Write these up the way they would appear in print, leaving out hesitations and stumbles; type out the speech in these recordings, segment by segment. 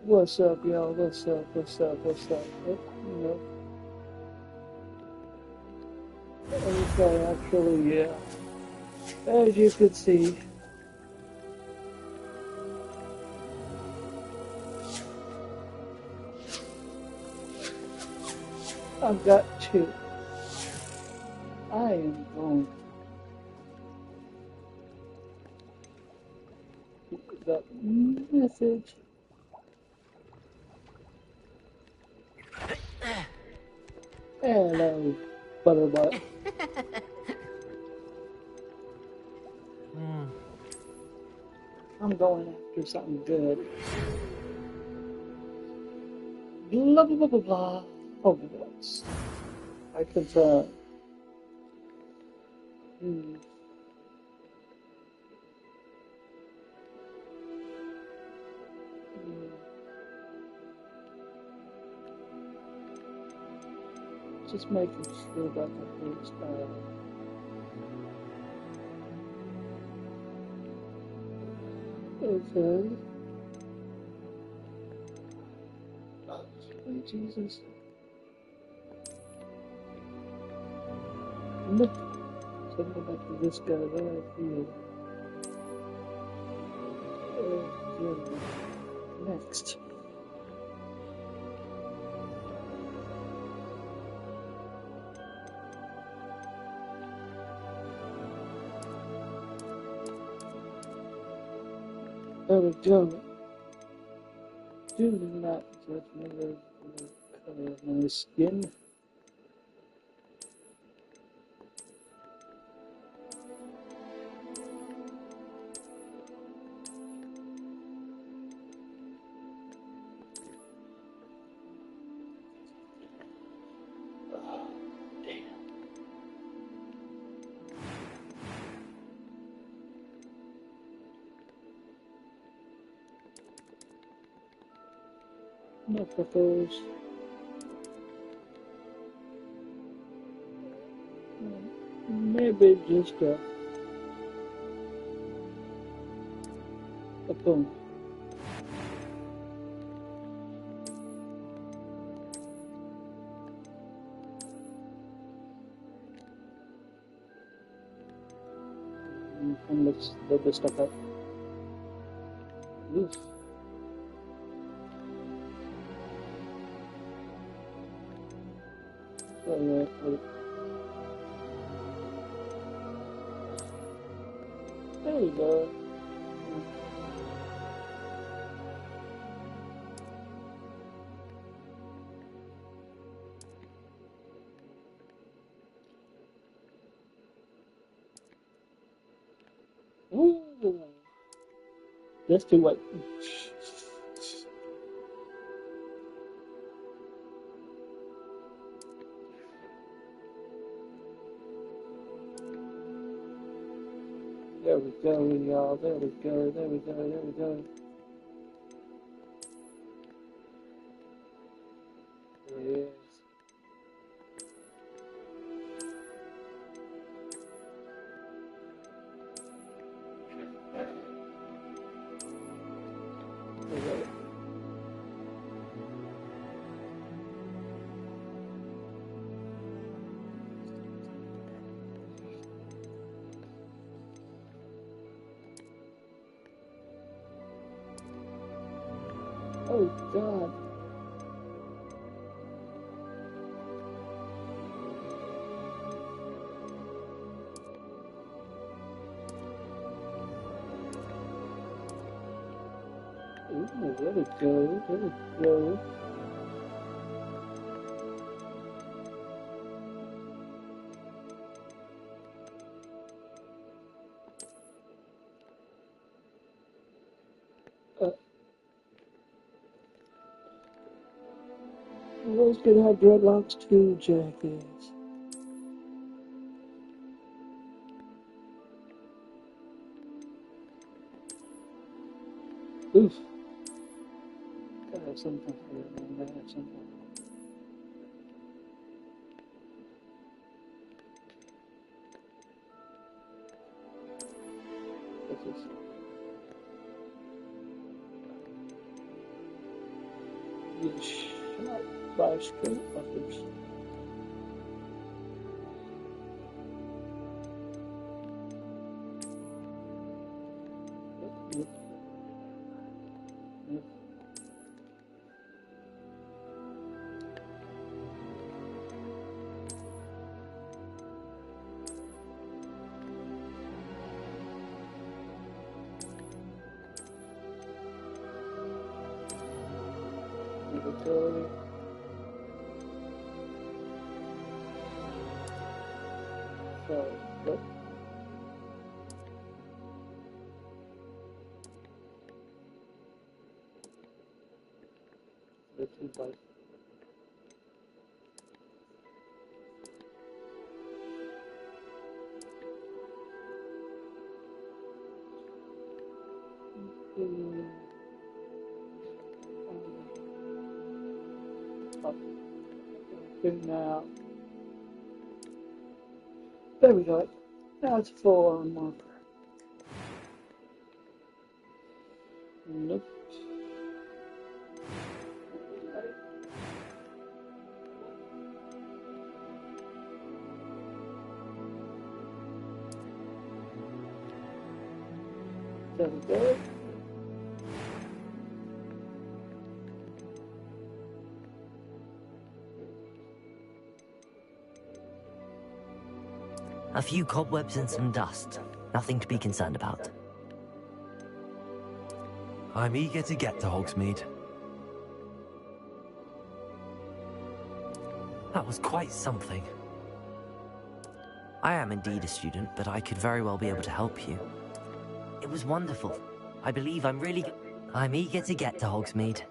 What's up, y'all? What's up? What's up? What's up? You know, okay, actually, yeah. As you can see, I've got two. I am going the message. Hello, butterbutt. I'm going after something good. Blah blah blah blah blah. Hogwarts. I confirm. Hmm. Just making sure that the hairstyle is good. Sweet Jesus. Look. Something about this guy right here. Next. There we go. Do not judge me with the color of my skin. Oh, damn. No propose. Maybe just a boom. And let's let this stuff up. Oof. There we go. Ooh. Let's do what? There we go, y'all. There we go. There we go. There we go. There it is. Oh God. Ooh, there we go. There we go. Rose could have dreadlocks too, jackass. Oof. Gotta have something for it, man. Gotta have something. What's this? get shot by street fuckers. Inventory. So, what? This is like now. There we go. Now it's full on marker. Nope. There we go. A few cobwebs and some dust. Nothing to be concerned about. I'm eager to get to Hogsmeade. That was quite something. I am indeed a student, but I could very well be able to help you. It was wonderful. I believe I'm eager to get to Hogsmeade.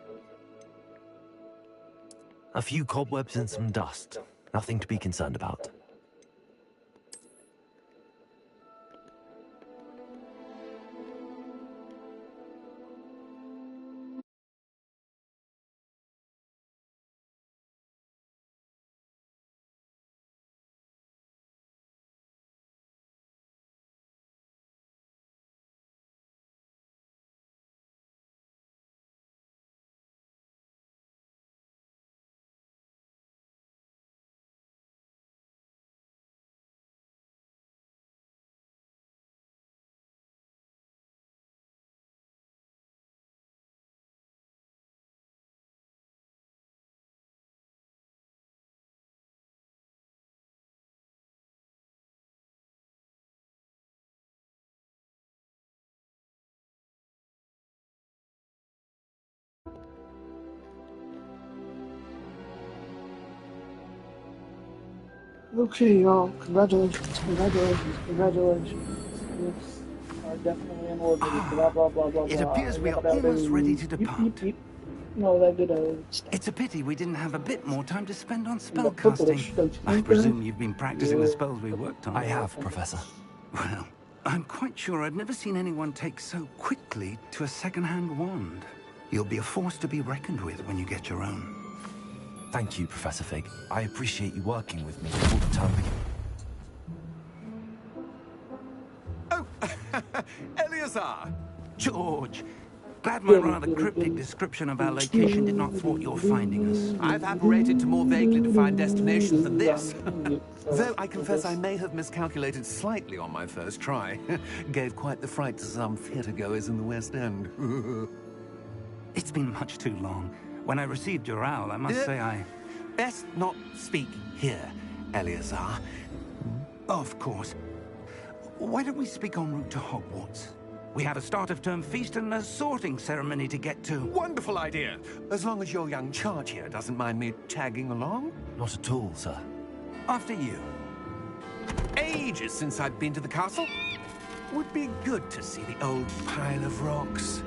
A few cobwebs and some dust. Nothing to be concerned about. Okay, y'all. Congratulations. Yes, are definitely in order. Blah blah blah blah blah. It appears we are almost ready to depart. No, that good stuff. It's a pity we didn't have a bit more time to spend on The purplish, spellcasting. don't you I think, presume you've been practicing the Yeah. spells we worked on. I have, Professor. Well, I'm quite sure I've never seen anyone take so quickly to a second-hand wand. You'll be a force to be reckoned with when you get your own. Thank you, Professor Fig. I appreciate you working with me all the time. Oh, Eleazar! George, glad my rather cryptic description of our location did not thwart your finding us. I've apparated to more vaguely defined destinations than this. Though I confess I may have miscalculated slightly on my first try. Gave quite the fright to some theatre-goers in the West End. It's been much too long. When I received your owl, I must say I... Best not speak here, Eleazar. Of course. Why don't we speak en route to Hogwarts? We have a start-of-term feast and a sorting ceremony to get to. Wonderful idea. As long as your young charge here doesn't mind me tagging along. Not at all, sir. After you. Ages since I've been to the castle. Would be good to see the old pile of rocks.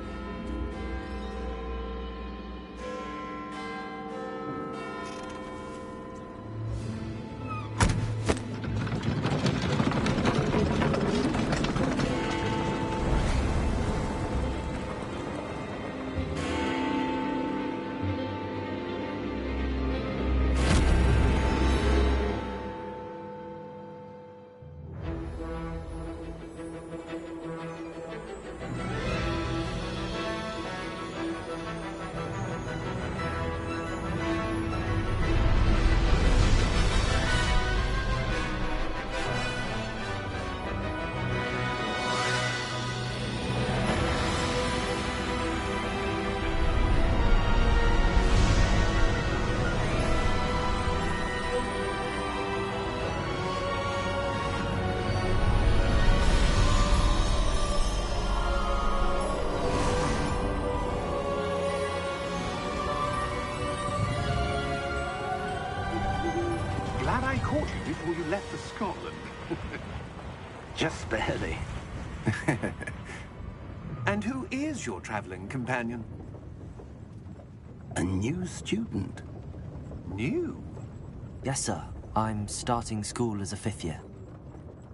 caught you before you left for Scotland. Just barely. And who is your traveling companion? A new student. New? Yes, sir. I'm starting school as a 5th year.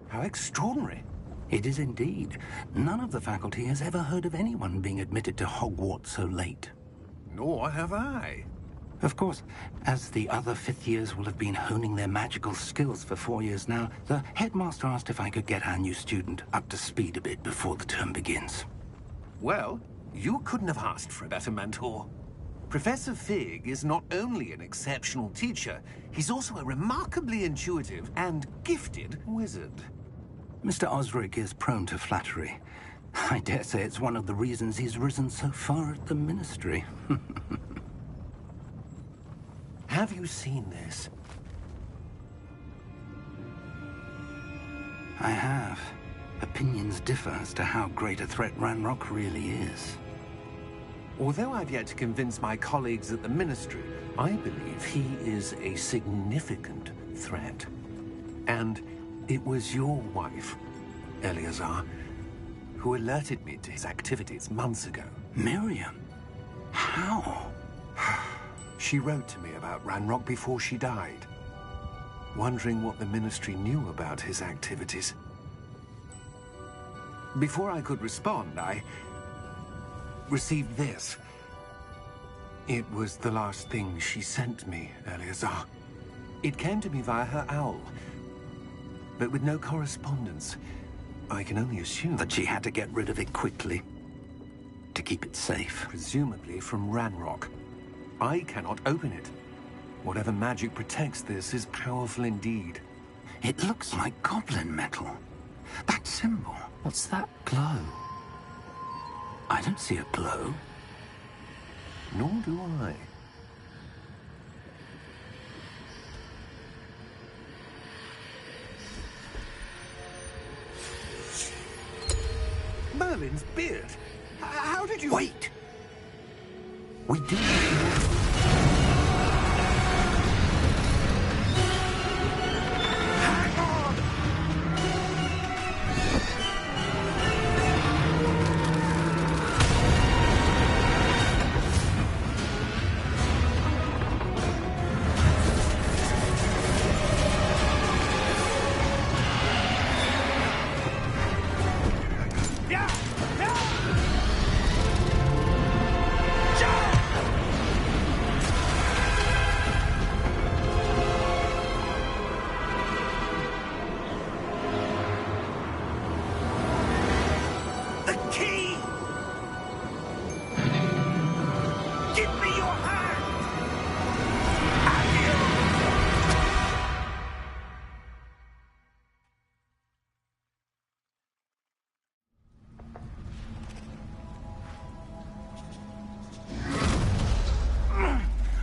How extraordinary. It is indeed. None of the faculty has ever heard of anyone being admitted to Hogwarts so late. Nor have I. Of course, as the other 5th years will have been honing their magical skills for 4 years now, the headmaster asked if I could get our new student up to speed a bit before the term begins. Well, you couldn't have asked for a better mentor. Professor Fig is not only an exceptional teacher, he's also a remarkably intuitive and gifted wizard. Mr. Osric is prone to flattery. I dare say it's one of the reasons he's risen so far at the Ministry. Have you seen this? I have. Opinions differ as to how great a threat Ranrock really is. Although I've yet to convince my colleagues at the Ministry, I believe he is a significant threat. And it was your wife, Eleazar, who alerted me to his activities months ago. Miriam? How? She wrote to me about Ranrock before she died, wondering what the Ministry knew about his activities. Before I could respond, I received this. It was the last thing she sent me, Eleazar. It came to me via her owl, but with no correspondence. I can only assume That she had to get rid of it quickly, to keep it safe. presumably from Ranrock. I cannot open it. Whatever magic protects this is powerful indeed. It looks like goblin metal. That symbol. What's that glow? I don't see a glow. Nor do I. Merlin's beard? How did you... Wait! We do. Hang on! Yeah! Yeah! The key! Give me your hand!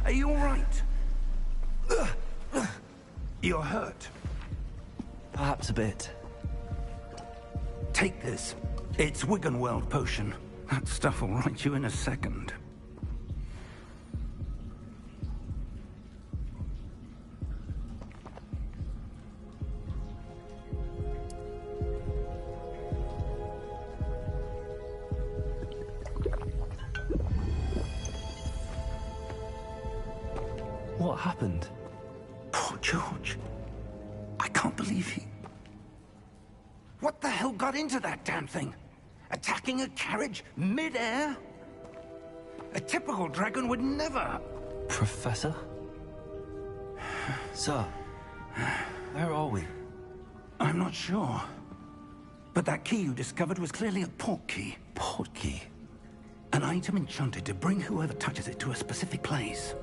Are you all right? You're hurt. Perhaps a bit. Take this. It's Wiggenweld potion. That stuff will right you in a second. What happened? Poor George. I can't believe he... What the hell got into that damn thing? Attacking a carriage mid-air? A typical dragon would never... Professor? Sir, where are we? I'm not sure. But that key you discovered was clearly a port key. Port key? An item enchanted to bring whoever touches it to a specific place.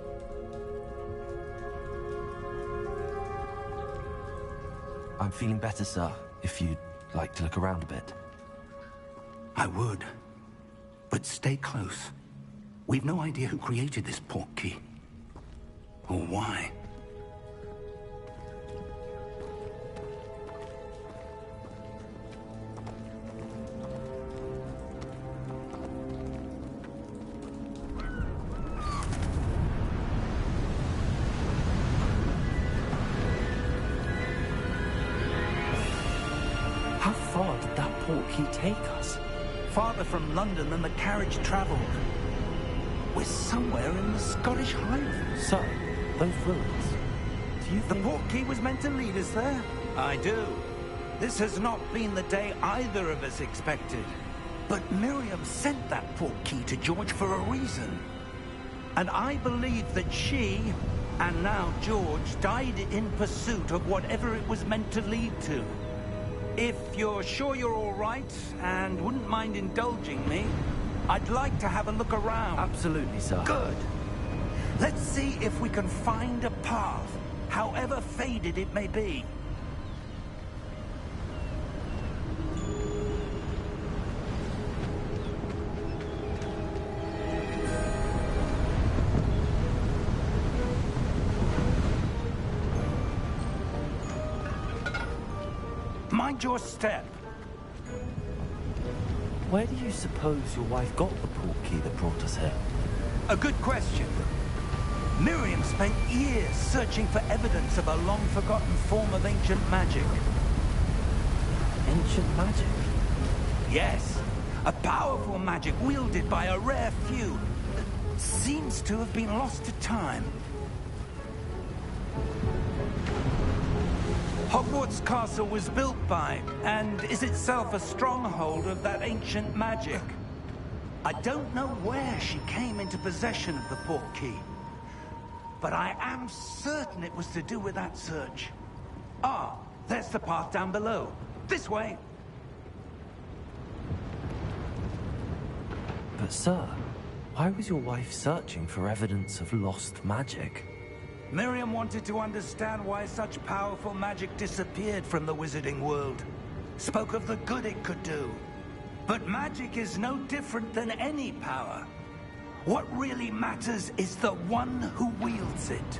I'm feeling better, sir, if you'd like to look around a bit. I would. But stay close. We've no idea who created this port key. Or why. he take us? Farther from London than the carriage travelled. We're somewhere in the Scottish Highlands. So, those ruins. Do you The think... portkey was meant to lead us there? I do. This has not been the day either of us expected. But Miriam sent that portkey to George for a reason. And I believe that she, and now George, died in pursuit of whatever it was meant to lead to. If you're sure you're all right, and wouldn't mind indulging me, I'd like to have a look around. Absolutely, sir. Good. Let's see if we can find a path, however faded it may be. Mind your step. Where do you suppose your wife got the portkey that brought us here? A good question. Miriam spent years searching for evidence of a long-forgotten form of ancient magic. Ancient magic? Yes, a powerful magic wielded by a rare few that seems to have been lost to time. Hogwarts Castle was built by, and is itself a stronghold of that ancient magic. I don't know where she came into possession of the portkey, but I am certain it was to do with that search. Ah, there's the path down below. This way. But sir, why was your wife searching for evidence of lost magic? Miriam wanted to understand why such powerful magic disappeared from the wizarding world. Spoke of the good it could do. But magic is no different than any power. What really matters is the one who wields it.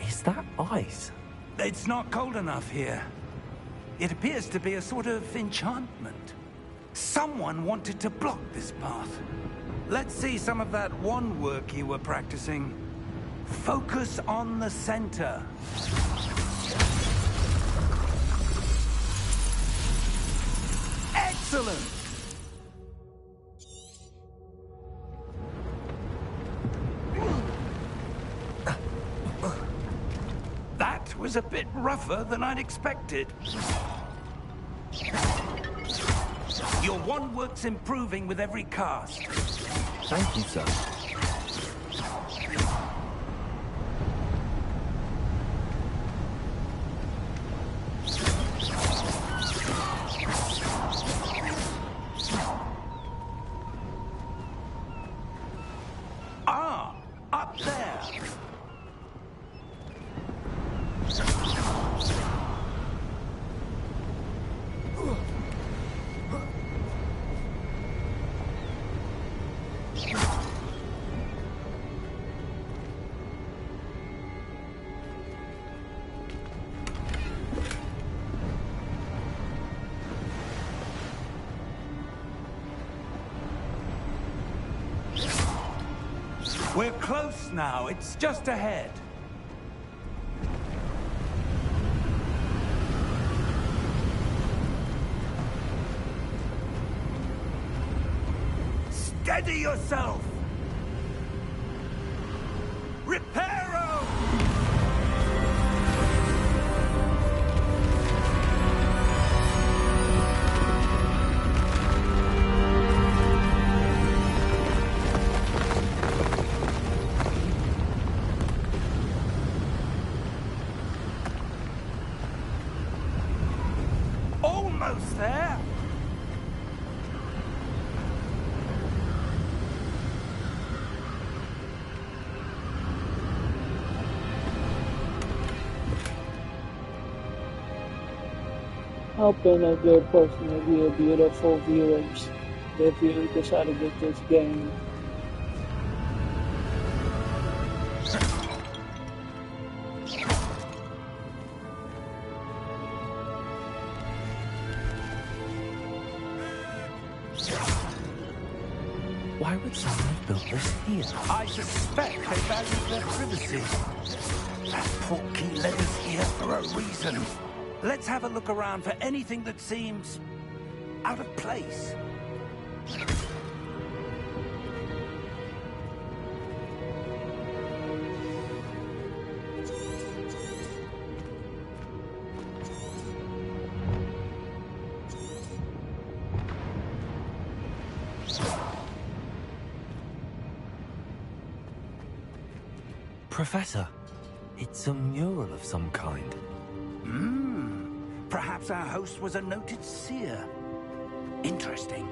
Is that ice? It's not cold enough here. It appears to be a sort of enchantment. Someone wanted to block this path. Let's see some of that wand work you were practicing. Focus on the center. Excellent! That was a bit rougher than I'd expected. Your wand work's improving with every cast. Thank you, sir. Ah, up there. We're close now. It's just ahead. Steady yourself! Reparo! Almost there! Helping a good person to be a beautiful viewers if you decide to get this game. Why would someone have built this here? I suspect they value their privacy. That portkey led us here for a reason. Let's have a look around for anything that seems out of place. Professor, it's a mural of some kind. Perhaps our host was a noted seer. Interesting.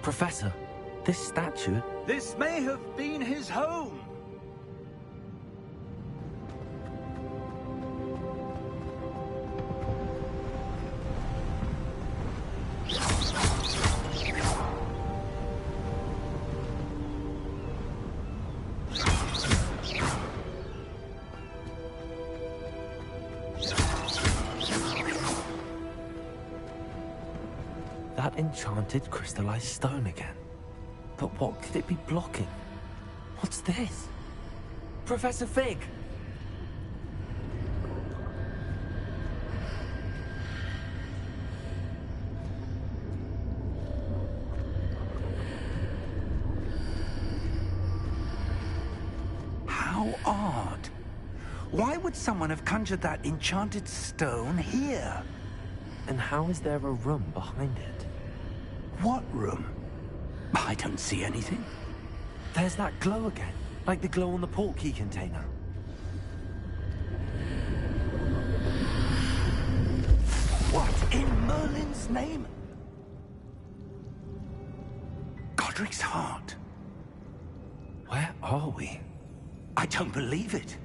Professor, this statue... This may have been his home. That enchanted crystallized stone again. But what could it be blocking? What's this? Professor Fig! How odd. Why would someone have conjured that enchanted stone here? And how is there a room behind it? What room? I don't see anything. There's that glow again, like the glow on the portkey container. What in Merlin's name? Godric's heart. Where are we? I don't believe it.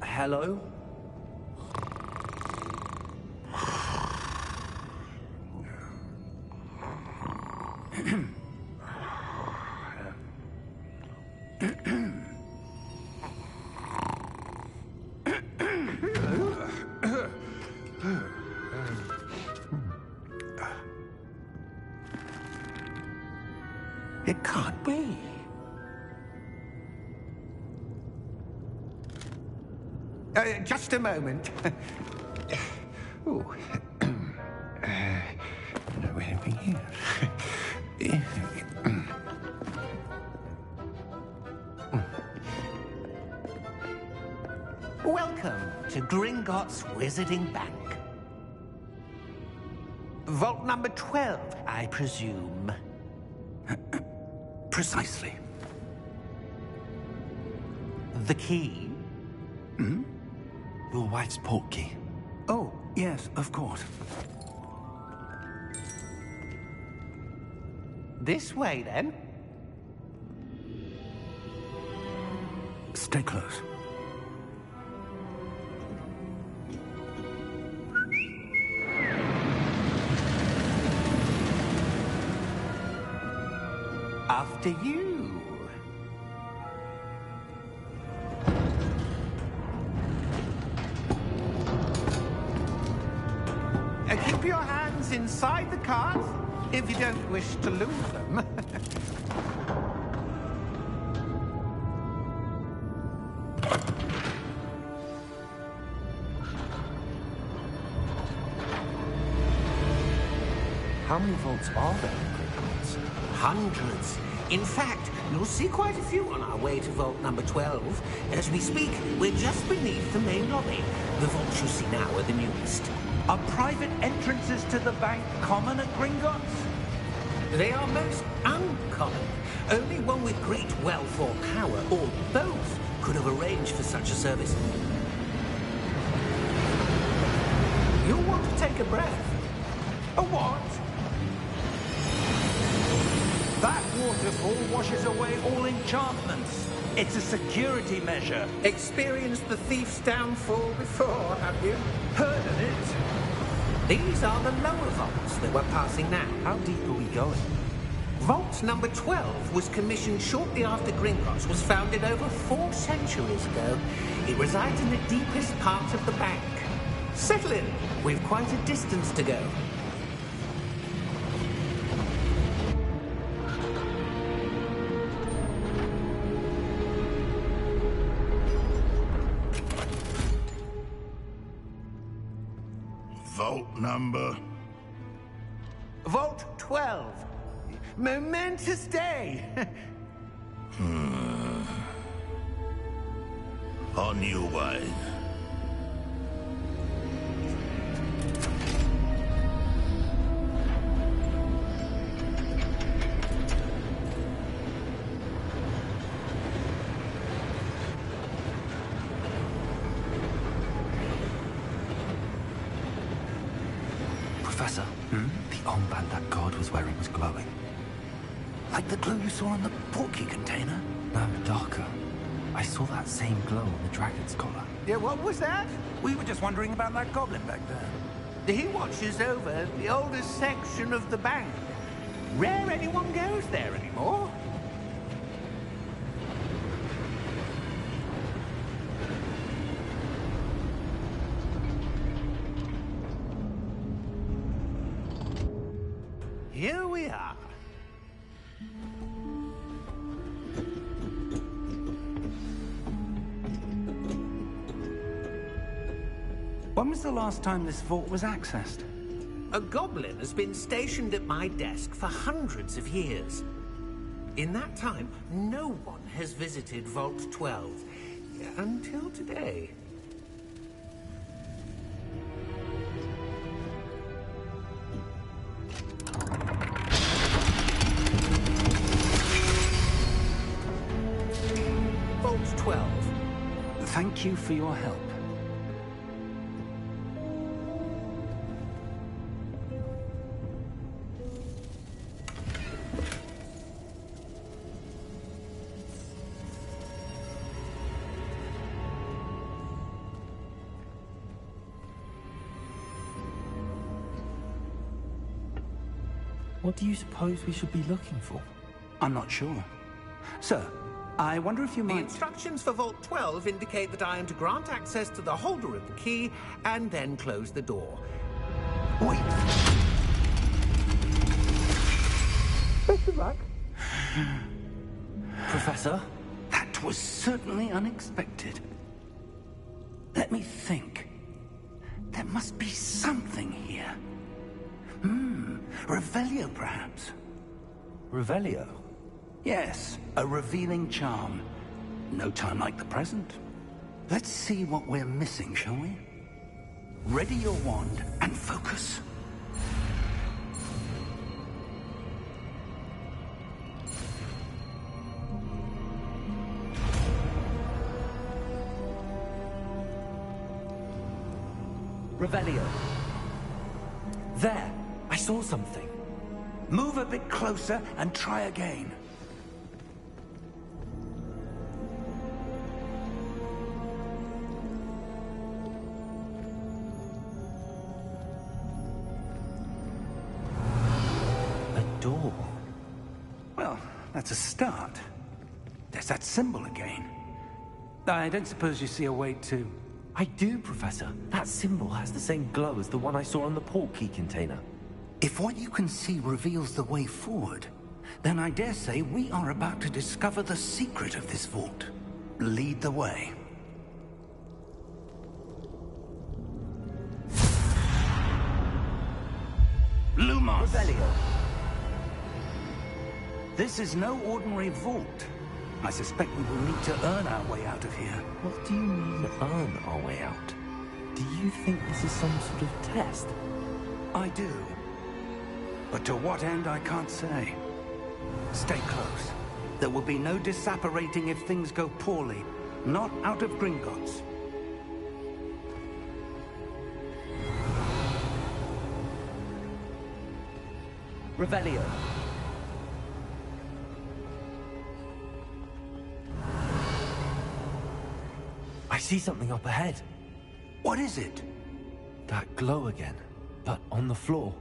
Hello? It can't be. Just a moment. Oh. Wait a minute. Welcome to Gringotts Wizarding Bank. Vault number 12, I presume. Precisely. The key? Hmm? Your wife's portkey. Oh, yes, of course. This way, then. Stay close. After you. Keep your hands inside the cart, if you don't wish to lose them. How many vaults are there in Gringotts? Hundreds. In fact, you'll see quite a few on our way to vault number 12. As we speak, we're just beneath the main lobby. The vaults you see now are the newest. Are private entrances to the bank common at Gringotts? They are most uncommon. Only one with great wealth or power, or both, could have arranged for such a service. You'll want to take a breath. A what? That waterfall washes away all enchantments. It's a security measure. Experienced the thief's downfall before, have you? Heard of it? These are the lower vaults that we're passing now. How deep are we going? Vault number 12 was commissioned shortly after Gringotts was founded over 4 centuries ago. It resides in the deepest part of the bank. Settle in. We've quite a distance to go. Vault number? Vault 12. Momentous day. On your way. Professor, the armband that guard was wearing was glowing. Like the glow you saw on the portkey container? No, darker. I saw that same glow on the dragon's collar. Yeah, what was that? We were just wondering about that goblin back there. He watches over the oldest section of the bank. Rare anyone goes there anymore. Here we are. When was the last time this vault was accessed? A goblin has been stationed at my desk for hundreds of years. In that time, no one has visited Vault 12. Until today. Vault 12. Thank you for your help. What do you suppose we should be looking for? I'm not sure. Sir, I wonder if you The might... instructions for Vault 12 indicate that I am to grant access to the holder of the key and then close the door. Wait! Best of luck. Professor? That was certainly unexpected. Let me think. There must be something here. Revelio, perhaps? Revelio? Yes, a revealing charm. No time like the present. Let's see what we're missing, shall we? Ready your wand and focus. Revelio. There! I saw something. Move a bit closer and try again. A door. Well, that's a start. There's that symbol again. I don't suppose you see a way to... I do, Professor. That symbol has the same glow as the one I saw on the portkey container. If what you can see reveals the way forward, then I dare say we are about to discover the secret of this vault. Lead the way. Lumos! Revelio. This is no ordinary vault. I suspect we will need to earn our way out of here. What do you mean, earn our way out? Do you think this is some sort of test? I do. But to what end, I can't say. Stay close. There will be no disapparating if things go poorly. Not out of Gringotts. Revelio. I see something up ahead. What is it? That glow again, but on the floor.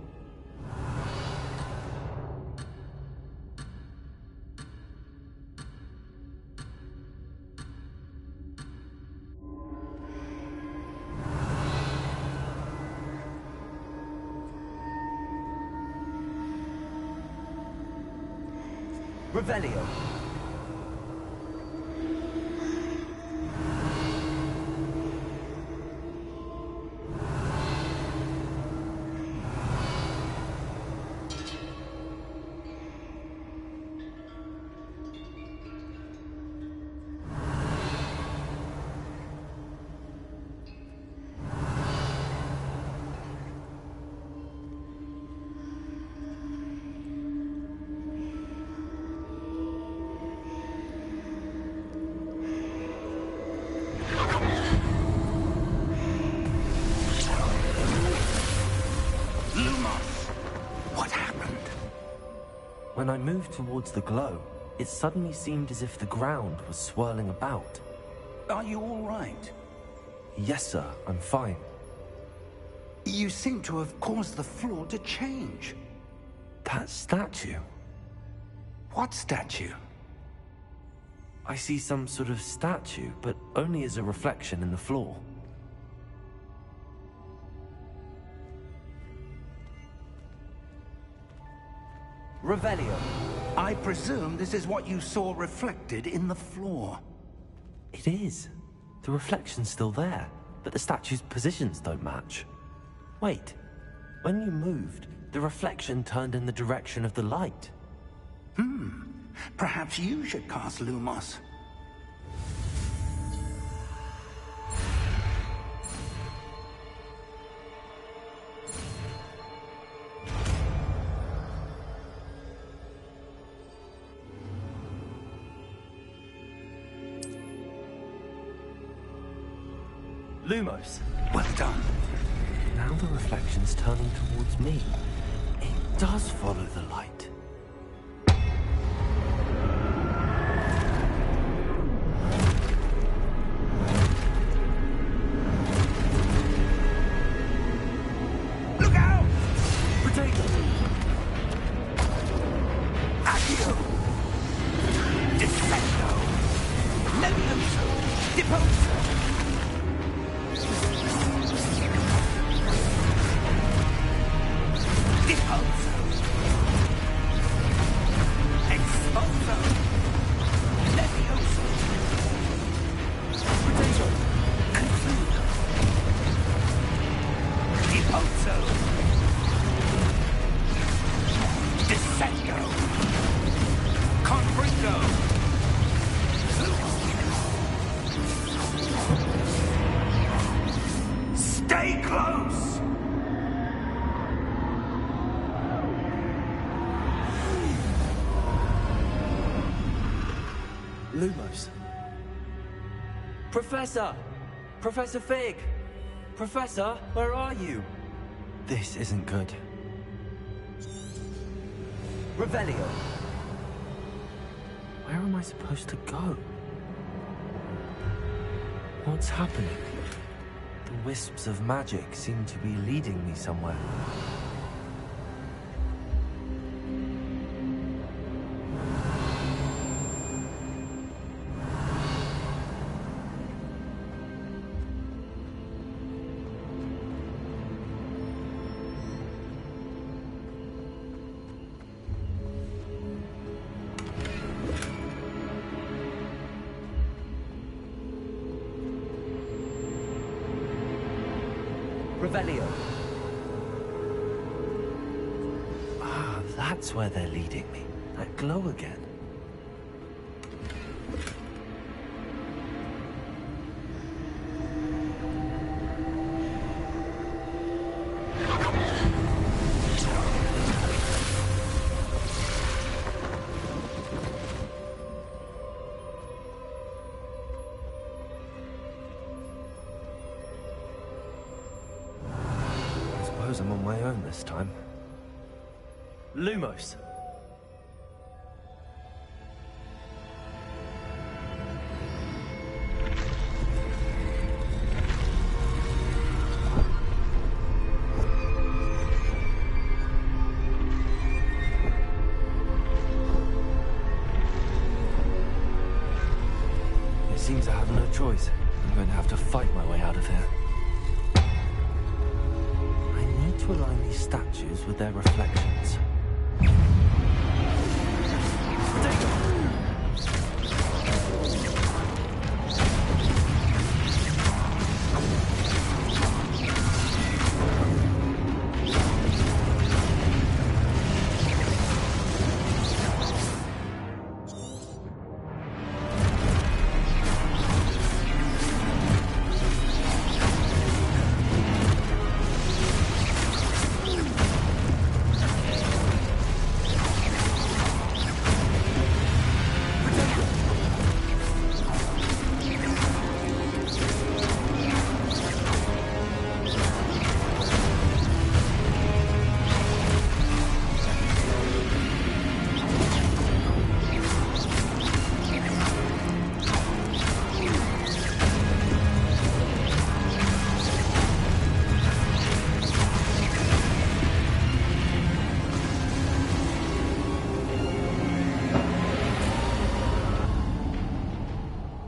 Revelio. When I moved towards the glow, it suddenly seemed as if the ground was swirling about. Are you all right? Yes, sir, I'm fine. You seem to have caused the floor to change. That statue? What statue? I see some sort of statue, but only as a reflection in the floor. Revelio. I presume this is what you saw reflected in the floor. It is. The reflection's still there, but the statue's positions don't match. Wait, when you moved, the reflection turned in the direction of the light. Perhaps you should cast Lumos. Lumos! Well done. Now the reflection's turning towards me. It does follow the light. Look out! Potato! Accio! Defendo! Levioso! Deposo! Stay close! Lumos. Professor! Professor Fig! Professor, where are you? This isn't good. Revelio. Where am I supposed to go? What's happening? The wisps of magic seem to be leading me somewhere. Revelio. Ah, that's where they're leading me. That glow again. I'm on my own this time. Lumos! It seems I have no choice. I'm going to have to fight my way out of here. To align these statues with their reflections.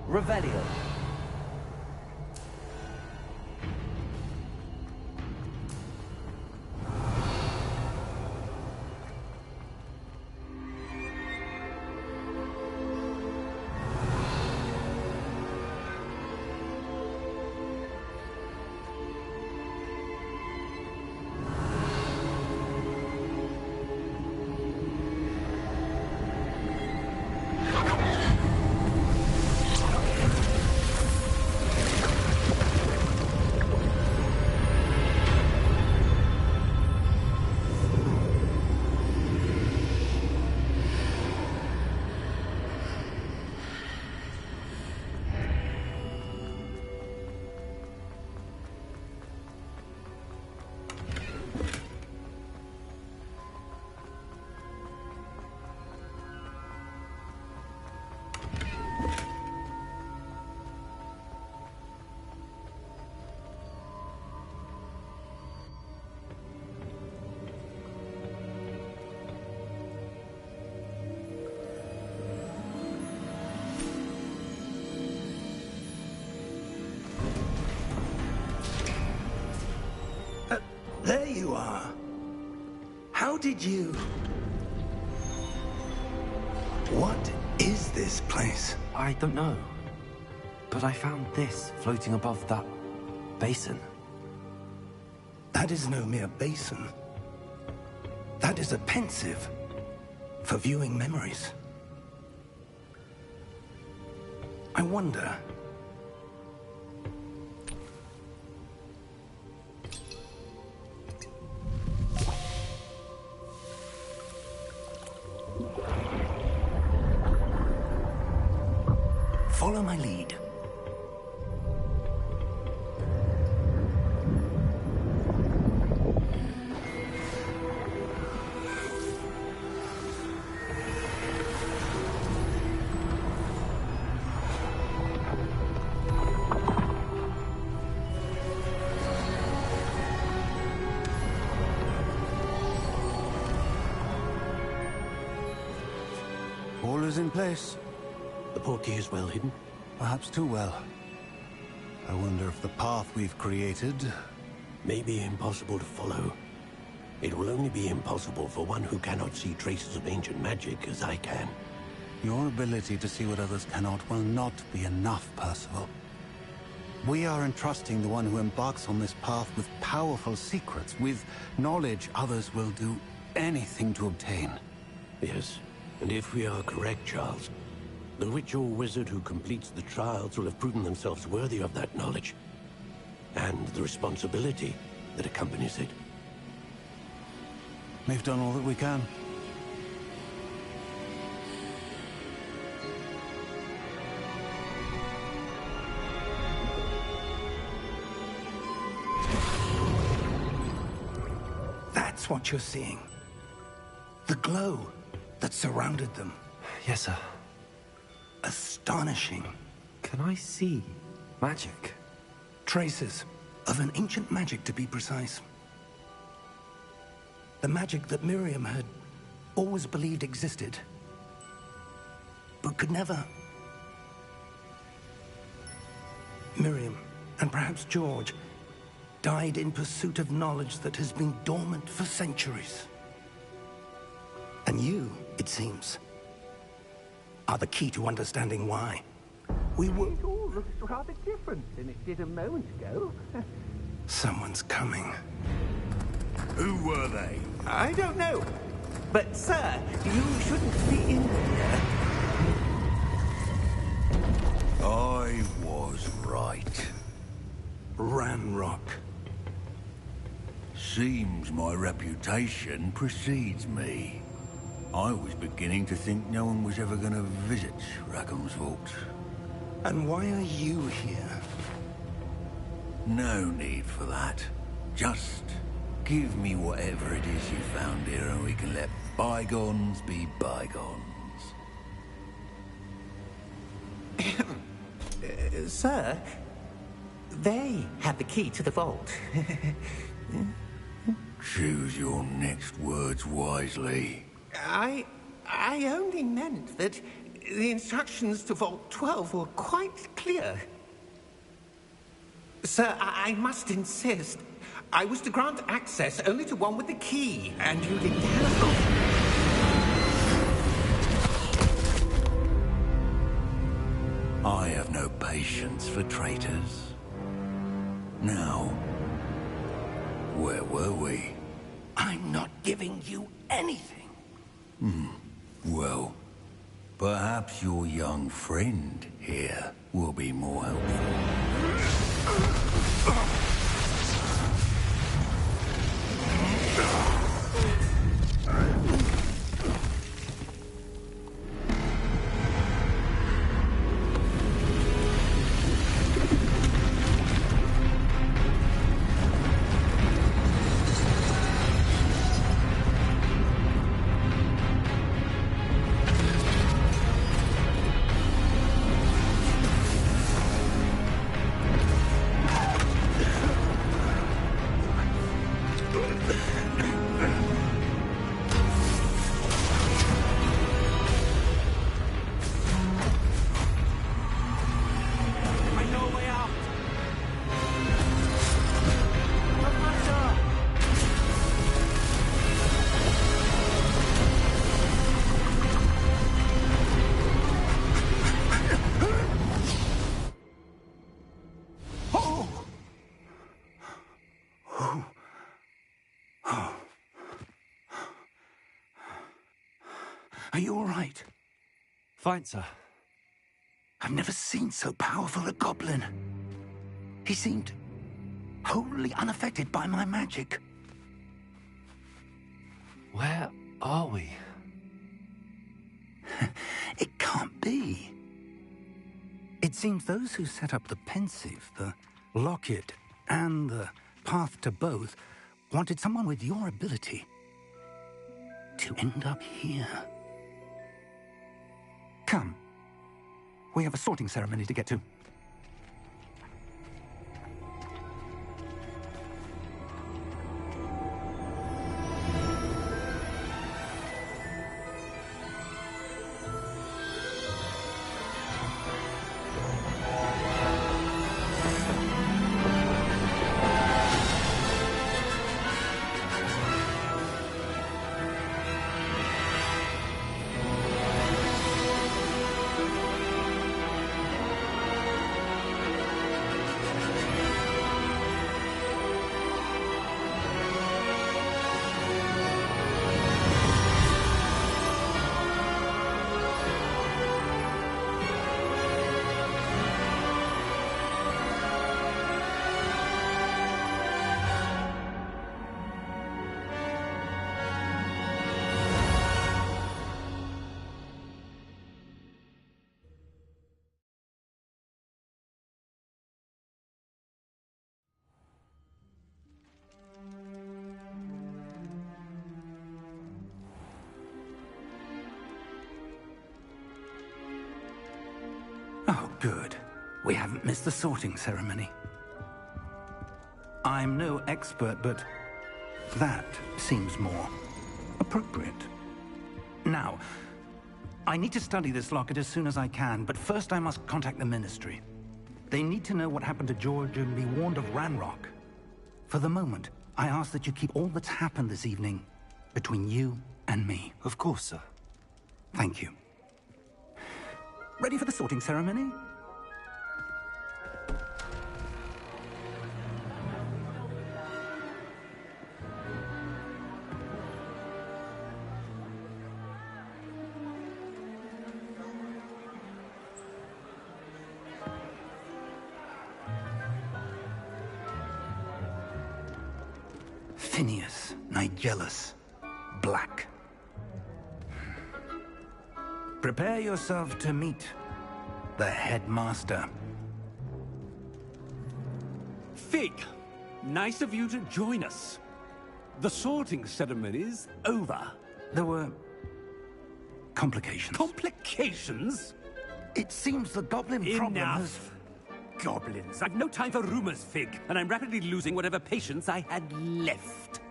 Revelio. There you are. How did you... What is this place? I don't know. But I found this floating above that basin. That is no mere basin. That is a pensive for viewing memories. I wonder... Follow my lead. All is in place. The portkey is well hidden? Perhaps too well. I wonder if the path we've created... may be impossible to follow. It will only be impossible for one who cannot see traces of ancient magic as I can. Your ability to see what others cannot will not be enough, Percival. We are entrusting the one who embarks on this path with powerful secrets, with knowledge others will do anything to obtain. Yes, and if we are correct, Charles, the witch or wizard who completes the trials will have proven themselves worthy of that knowledge, and the responsibility that accompanies it. We've done all that we can. That's what you're seeing. The glow that surrounded them. Yes, sir. Astonishing. Can I see magic? Traces of an ancient magic, to be precise. The magic that Miriam had always believed existed, but could never. Miriam, and perhaps George, died in pursuit of knowledge that has been dormant for centuries. And you, it seems, are the key to understanding why. It all looks rather different than it did a moment ago. Someone's coming. Who were they? I don't know. But, sir, you shouldn't be in here. I was right. Ranrock. Seems my reputation precedes me. I was beginning to think no one was ever going to visit Rackham's vault. And why are you here? No need for that. Just give me whatever it is you found here and we can let bygones be bygones. Sir, they have the key to the vault. Choose your next words wisely. I only meant that the instructions to Vault 12 were quite clear. Sir, I must insist. I was to grant access only to one with the key, and you didn't have. I have no patience for traitors. Now, where were we? I'm not giving you anything. Well, perhaps your young friend here will be more helpful. Are you all right? Fine, sir. I've never seen so powerful a goblin. He seemed wholly unaffected by my magic. Where are we? It can't be. It seems those who set up the pensive, the locket, and the path to both wanted someone with your ability to end up here. Come. We have a sorting ceremony to get to. Good. We haven't missed the sorting ceremony. I'm no expert, but that seems more appropriate. Now, I need to study this locket as soon as I can, but first I must contact the Ministry. They need to know what happened to George and be warned of Ranrock. For the moment, I ask that you keep all that's happened this evening between you and me. Of course, sir. Thank you. Ready for the sorting ceremony? Phineas, Nigellus, Black. Prepare yourself to meet the headmaster. Fig, nice of you to join us. The sorting ceremony's over. There were complications. Complications? It seems the goblin problem has... Enough! Goblins. I've no time for rumors, Fig, and I'm rapidly losing whatever patience I had left.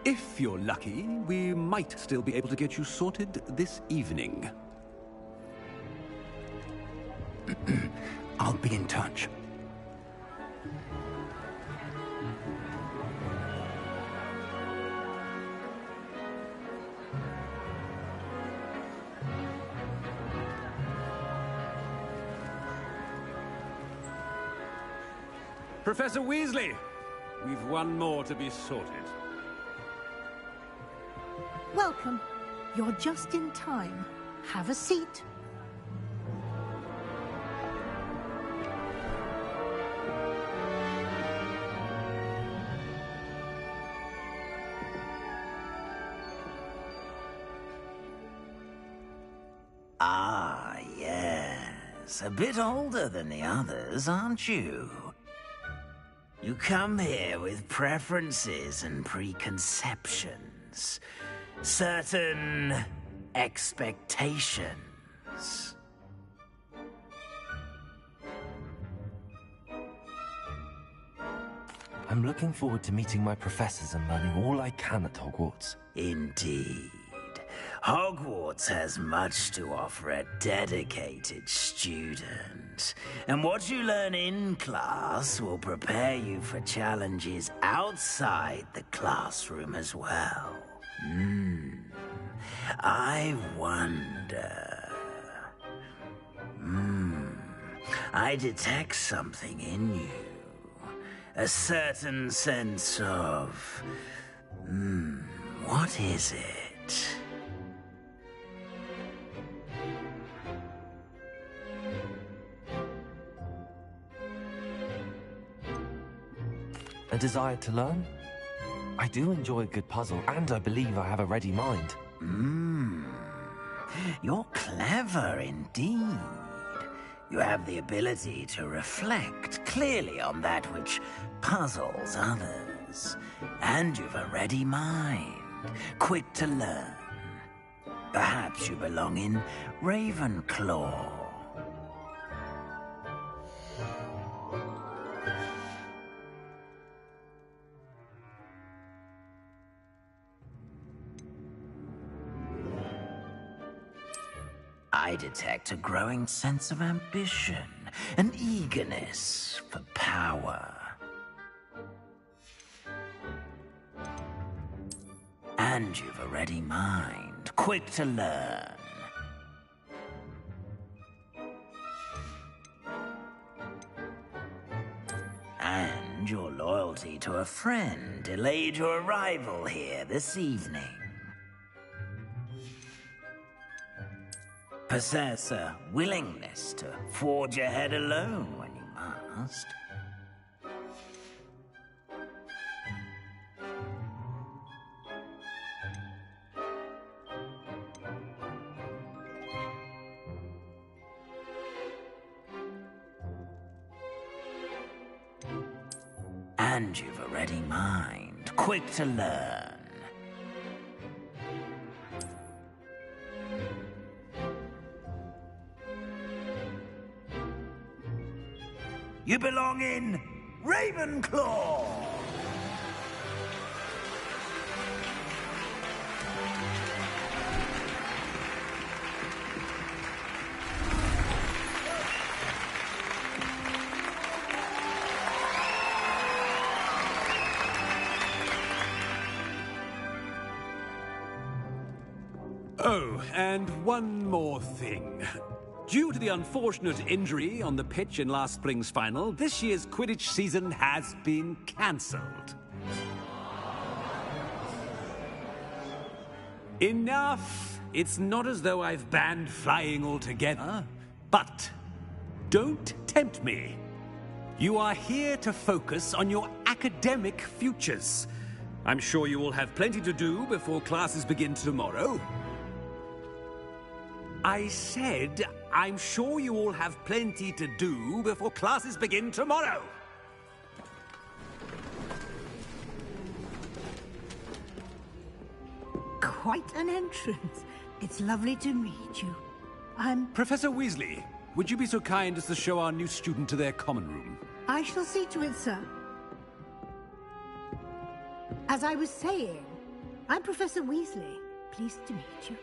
If you're lucky, we might still be able to get you sorted this evening. I'll be in touch. Professor Weasley, we've one more to be sorted. Welcome. You're just in time. Have a seat. Ah, yes. A bit older than the others, aren't you? You come here with preferences and preconceptions. Certain expectations. I'm looking forward to meeting my professors and learning all I can at Hogwarts. Indeed. Hogwarts has much to offer a dedicated student. And what you learn in class will prepare you for challenges outside the classroom as well. I wonder... I detect something in you. A certain sense of... what is it? A desire to learn? I do enjoy a good puzzle, and I believe I have a ready mind. You're clever indeed. You have the ability to reflect clearly on that which puzzles others. And you've a ready mind, quick to learn. Perhaps you belong in Ravenclaw. I detect a growing sense of ambition, an eagerness for power. And you've a ready mind, quick to learn. And your loyalty to a friend delayed your arrival here this evening. Possess a willingness to forge ahead alone when you must. And you've a ready mind, quick to learn. You belong in Ravenclaw! Oh, and one more thing. Due to the unfortunate injury on the pitch in last spring's final, this year's Quidditch season has been cancelled. Enough! It's not as though I've banned flying altogether, but don't tempt me. You are here to focus on your academic futures. I'm sure you will have plenty to do before classes begin tomorrow. I said, I'm sure you all have plenty to do before classes begin tomorrow. Quite an entrance. It's lovely to meet you. I'm... Professor Weasley, would you be so kind as to show our new student to their common room? I shall see to it, sir. As I was saying, I'm Professor Weasley. Pleased to meet you.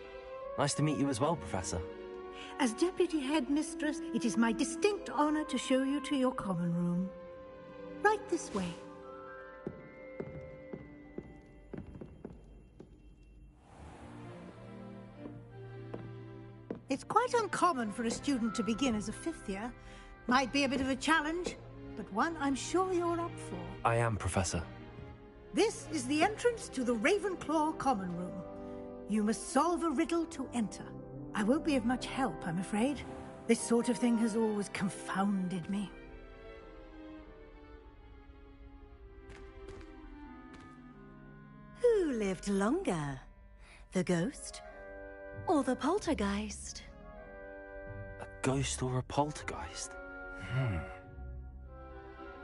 Nice to meet you as well, Professor. As Deputy Headmistress, it is my distinct honor to show you to your common room. Right this way. It's quite uncommon for a student to begin as a fifth year. Might be a bit of a challenge, but one I'm sure you're up for. I am, Professor. This is the entrance to the Ravenclaw common room. You must solve a riddle to enter. I won't be of much help, I'm afraid. This sort of thing has always confounded me. Who lived longer? The ghost or the poltergeist? A ghost or a poltergeist?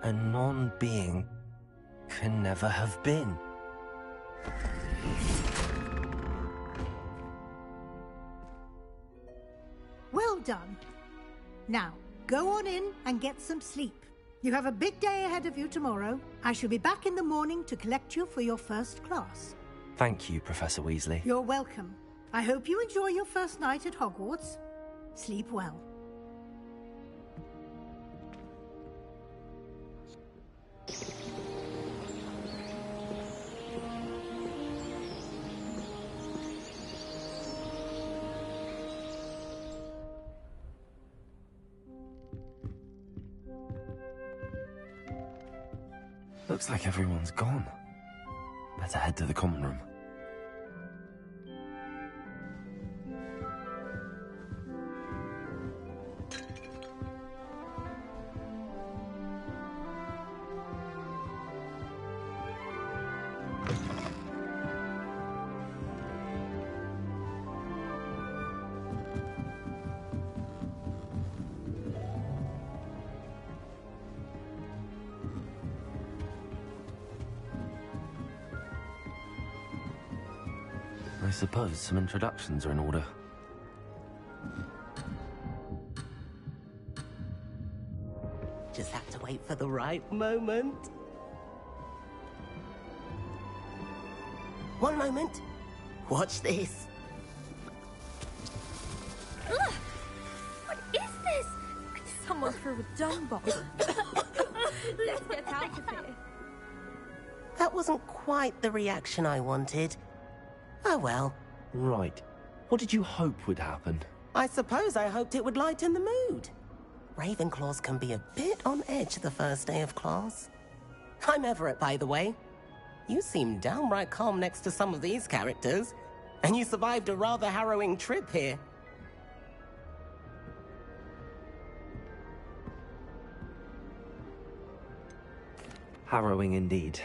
A non-being can never have been. Well done. Now, go on in and get some sleep. You have a big day ahead of you tomorrow. I shall be back in the morning to collect you for your first class. Thank you, Professor Weasley. You're welcome. I hope you enjoy your first night at Hogwarts. Sleep well. Looks like everyone's gone. Better head to the common room. I suppose some introductions are in order. Just have to wait for the right moment. One moment. Watch this. Ugh! What is this? Someone threw a dung bomb. Let's get out of here. That wasn't quite the reaction I wanted. Oh well. Right. What did you hope would happen? I suppose I hoped it would lighten the mood. Ravenclaws can be a bit on edge the first day of class. I'm Everett, by the way. You seem downright calm next to some of these characters, and you survived a rather harrowing trip here. Harrowing indeed.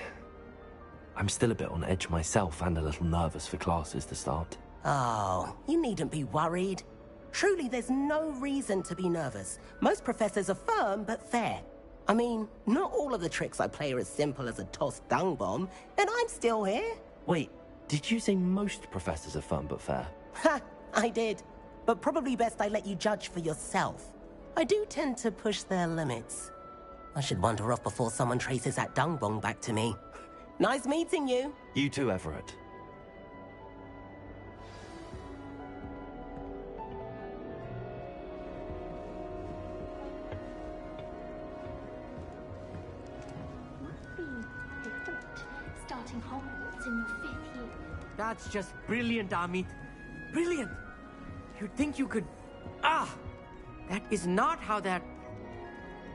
I'm still a bit on edge myself and a little nervous for classes to start. Oh, you needn't be worried. Truly, there's no reason to be nervous. Most professors are firm but fair. I mean, not all of the tricks I play are as simple as a tossed dung bomb, and I'm still here. Wait, did you say most professors are firm but fair? Ha, I did. But probably best I let you judge for yourself. I do tend to push their limits. I should wander off before someone traces that dung bong back to me. Nice meeting you. You too, Everett. Starting Hogwarts in your 5th year. That's just brilliant, Amit. Brilliant. You'd think you could... Ah! That is not how that...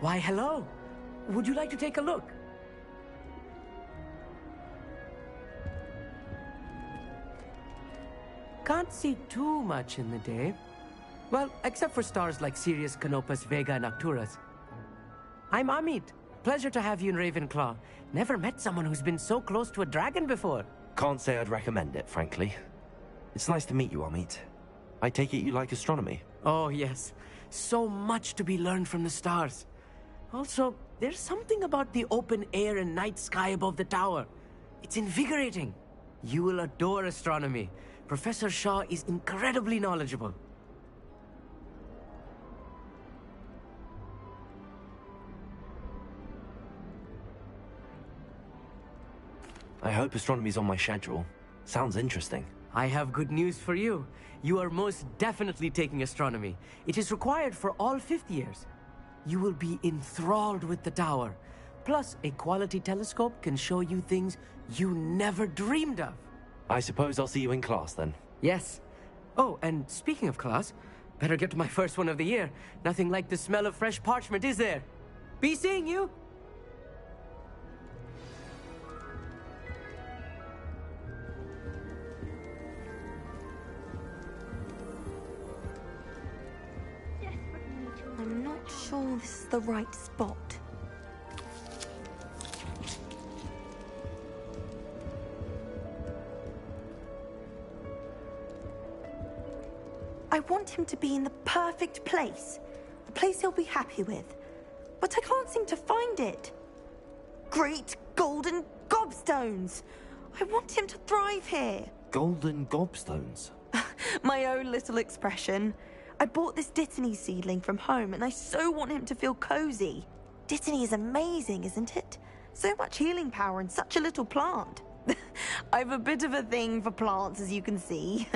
Why, hello. Would you like to take a look? Can't see too much in the day. Well, except for stars like Sirius, Canopus, Vega, and Arcturus. I'm Amit. Pleasure to have you in Ravenclaw. Never met someone who's been so close to a dragon before. Can't say I'd recommend it, frankly. It's nice to meet you, Amit. I take it you like astronomy? Oh, yes. So much to be learned from the stars. Also, there's something about the open air and night sky above the tower. It's invigorating. You will adore astronomy. Professor Shaw is incredibly knowledgeable. I hope astronomy's on my schedule. Sounds interesting. I have good news for you. You are most definitely taking astronomy. It is required for all 5th years. You will be enthralled with the tower. Plus, a quality telescope can show you things you never dreamed of. I suppose I'll see you in class then. Yes. Oh, and speaking of class, better get to my first one of the year. Nothing like the smell of fresh parchment, is there? Be seeing you! I'm not sure this is the right spot. I want him to be in the perfect place. A place he'll be happy with. But I can't seem to find it. Great golden gobstones! I want him to thrive here. Golden gobstones? My own little expression. I bought this Dittany seedling from home and I so want him to feel cozy. Dittany is amazing, isn't it? So much healing power in such a little plant. I've a bit of a thing for plants, as you can see.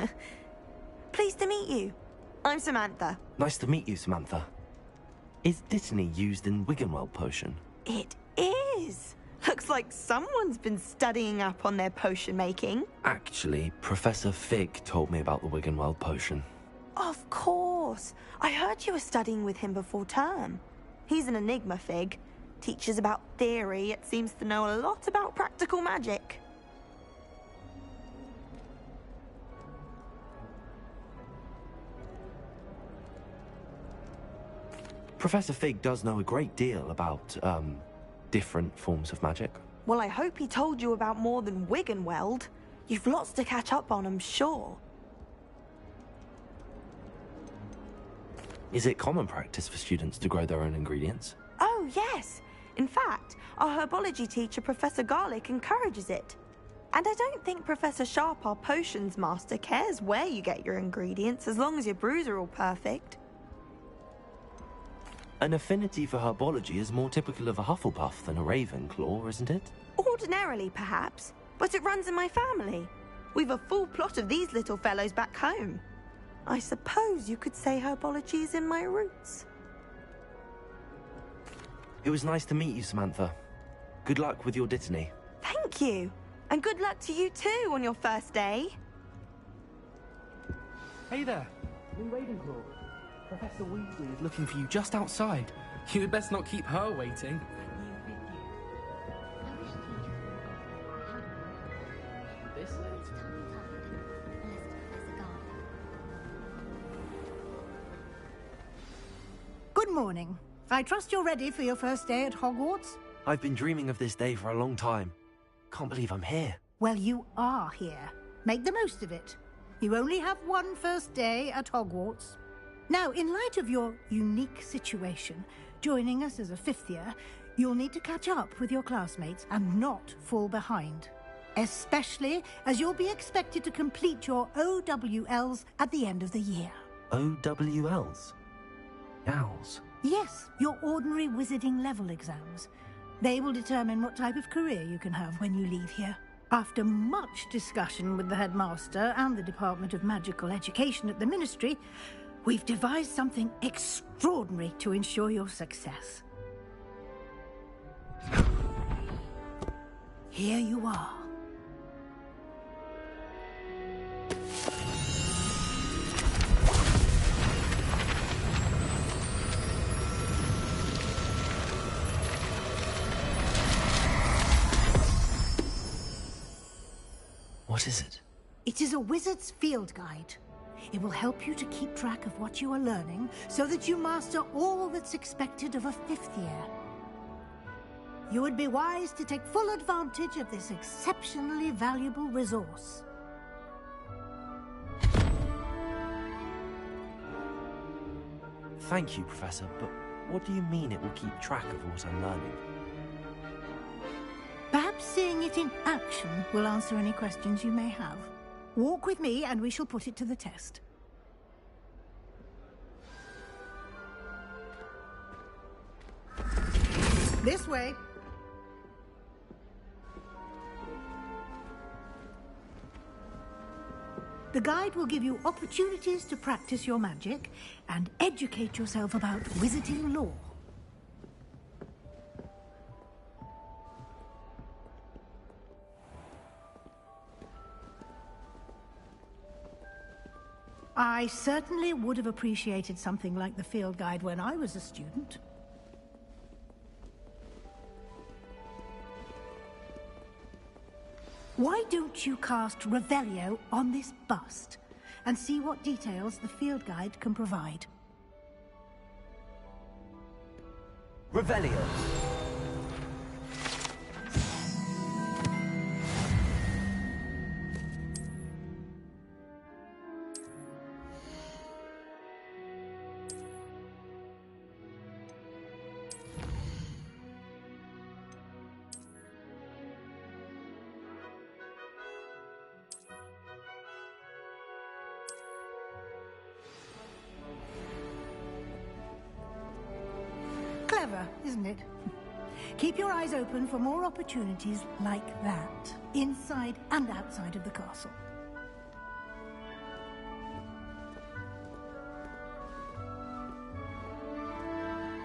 Pleased to meet you. I'm Samantha. Nice to meet you, Samantha. Is Dittany used in Wiggenweld potion? It is. Looks like someone's been studying up on their potion making. Actually, Professor Fig told me about the Wiggenweld potion. Of course. I heard you were studying with him before term. He's an enigma, Fig. Teaches about theory, yet seems to know a lot about practical magic. Professor Fig does know a great deal about, different forms of magic. Well, I hope he told you about more than Wiggenweld. You've lots to catch up on, I'm sure. Is it common practice for students to grow their own ingredients? Oh, yes. In fact, our herbology teacher, Professor Garlick, encourages it. And I don't think Professor Sharp, our potions master, cares where you get your ingredients, as long as your brews are all perfect. An affinity for herbology is more typical of a Hufflepuff than a Ravenclaw, isn't it? Ordinarily, perhaps, but it runs in my family. We've a full plot of these little fellows back home. I suppose you could say herbology is in my roots. It was nice to meet you, Samantha. Good luck with your Dittany. Thank you. And good luck to you too on your first day. Hey there. I'm in Ravenclaw. Professor Weasley is looking for you just outside. You'd best not keep her waiting. This late? Good morning. I trust you're ready for your first day at Hogwarts? I've been dreaming of this day for a long time. Can't believe I'm here. Well, you are here. Make the most of it. You only have one first day at Hogwarts. Now, in light of your unique situation, joining us as a 5th year, you'll need to catch up with your classmates and not fall behind. Especially as you'll be expected to complete your OWLs at the end of the year. OWLs? Owls? Yes, your ordinary wizarding level exams. They will determine what type of career you can have when you leave here. After much discussion with the headmaster and the Department of Magical Education at the Ministry, we've devised something extraordinary to ensure your success. Here you are. What is it? It is a wizard's field guide. It will help you to keep track of what you are learning so that you master all that's expected of a 5th year. You would be wise to take full advantage of this exceptionally valuable resource. Thank you, Professor, but what do you mean it will keep track of what I'm learning? Perhaps seeing it in action will answer any questions you may have. Walk with me and we shall put it to the test. This way. The guide will give you opportunities to practice your magic and educate yourself about wizarding lore. I certainly would have appreciated something like the field guide when I was a student. Why don't you cast Revelio on this bust and see what details the field guide can provide? Revelio. Clever, isn't it? Keep your eyes open for more opportunities like that, inside and outside of the castle.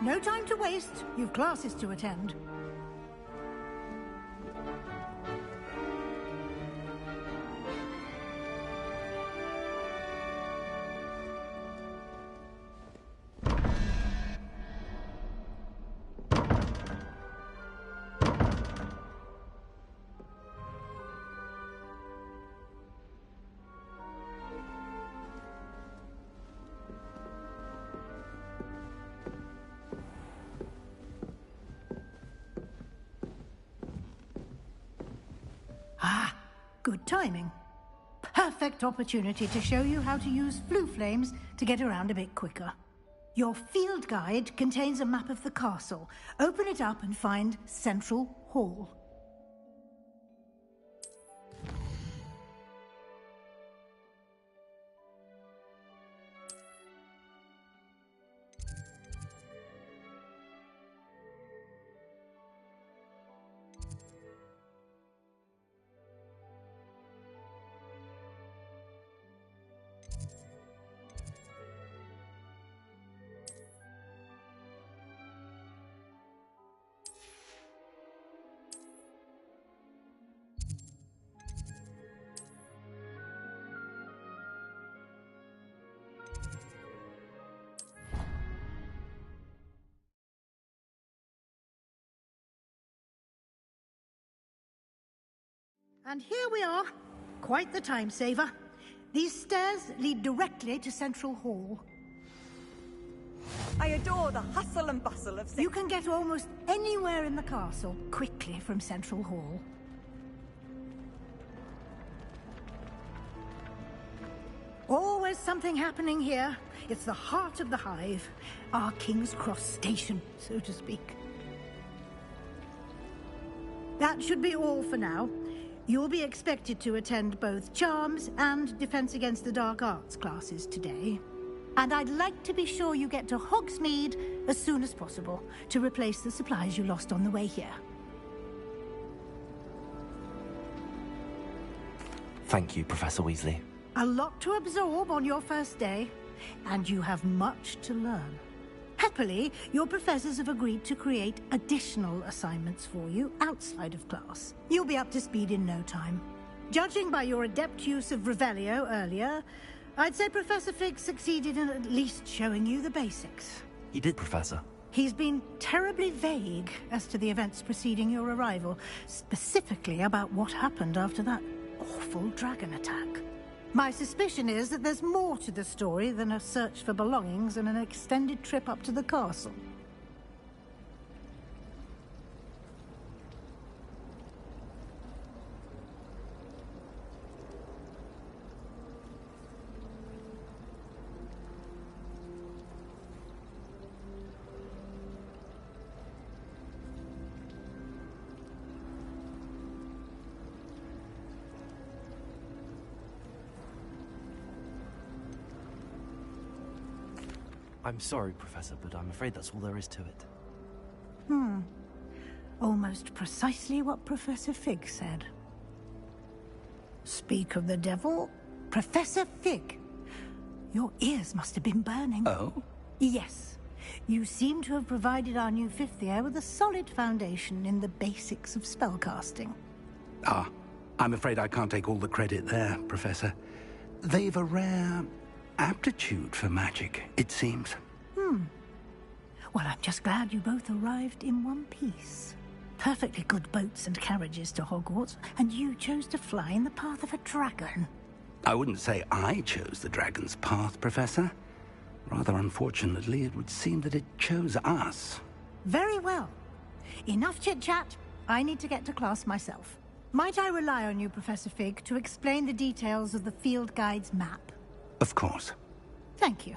No time to waste. You've classes to attend. Good timing. Perfect opportunity to show you how to use flue flames to get around a bit quicker. Your field guide contains a map of the castle. Open it up and find Central Hall. And here we are. Quite the time saver. These stairs lead directly to Central Hall. I adore the hustle and bustle of... You can get almost anywhere in the castle quickly from Central Hall. Always something happening here. It's the heart of the hive. Our King's Cross station, so to speak. That should be all for now. You'll be expected to attend both Charms and Defense Against the Dark Arts classes today. And I'd like to be sure you get to Hogsmeade as soon as possible to replace the supplies you lost on the way here. Thank you, Professor Weasley. A lot to absorb on your first day, and you have much to learn. Happily, your professors have agreed to create additional assignments for you outside of class. You'll be up to speed in no time. Judging by your adept use of Revelio earlier, I'd say Professor Fig succeeded in at least showing you the basics. He did, Professor. He's been terribly vague as to the events preceding your arrival, specifically about what happened after that awful dragon attack. My suspicion is that there's more to the story than a search for belongings and an extended trip up to the castle. I'm sorry, Professor, but I'm afraid that's all there is to it. Almost precisely what Professor Fig said. Speak of the devil, Professor Fig. Your ears must have been burning. Oh? Yes. You seem to have provided our new fifth year with a solid foundation in the basics of spellcasting. Ah, I'm afraid I can't take all the credit there, Professor. They've a rare aptitude for magic, it seems. Well, I'm just glad you both arrived in one piece. Perfectly good boats and carriages to Hogwarts, and you chose to fly in the path of a dragon. I wouldn't say I chose the dragon's path, Professor. Rather unfortunately, it would seem that it chose us. Very well. Enough chit-chat. I need to get to class myself. Might I rely on you, Professor Fig, to explain the details of the field guide's map? Of course. Thank you.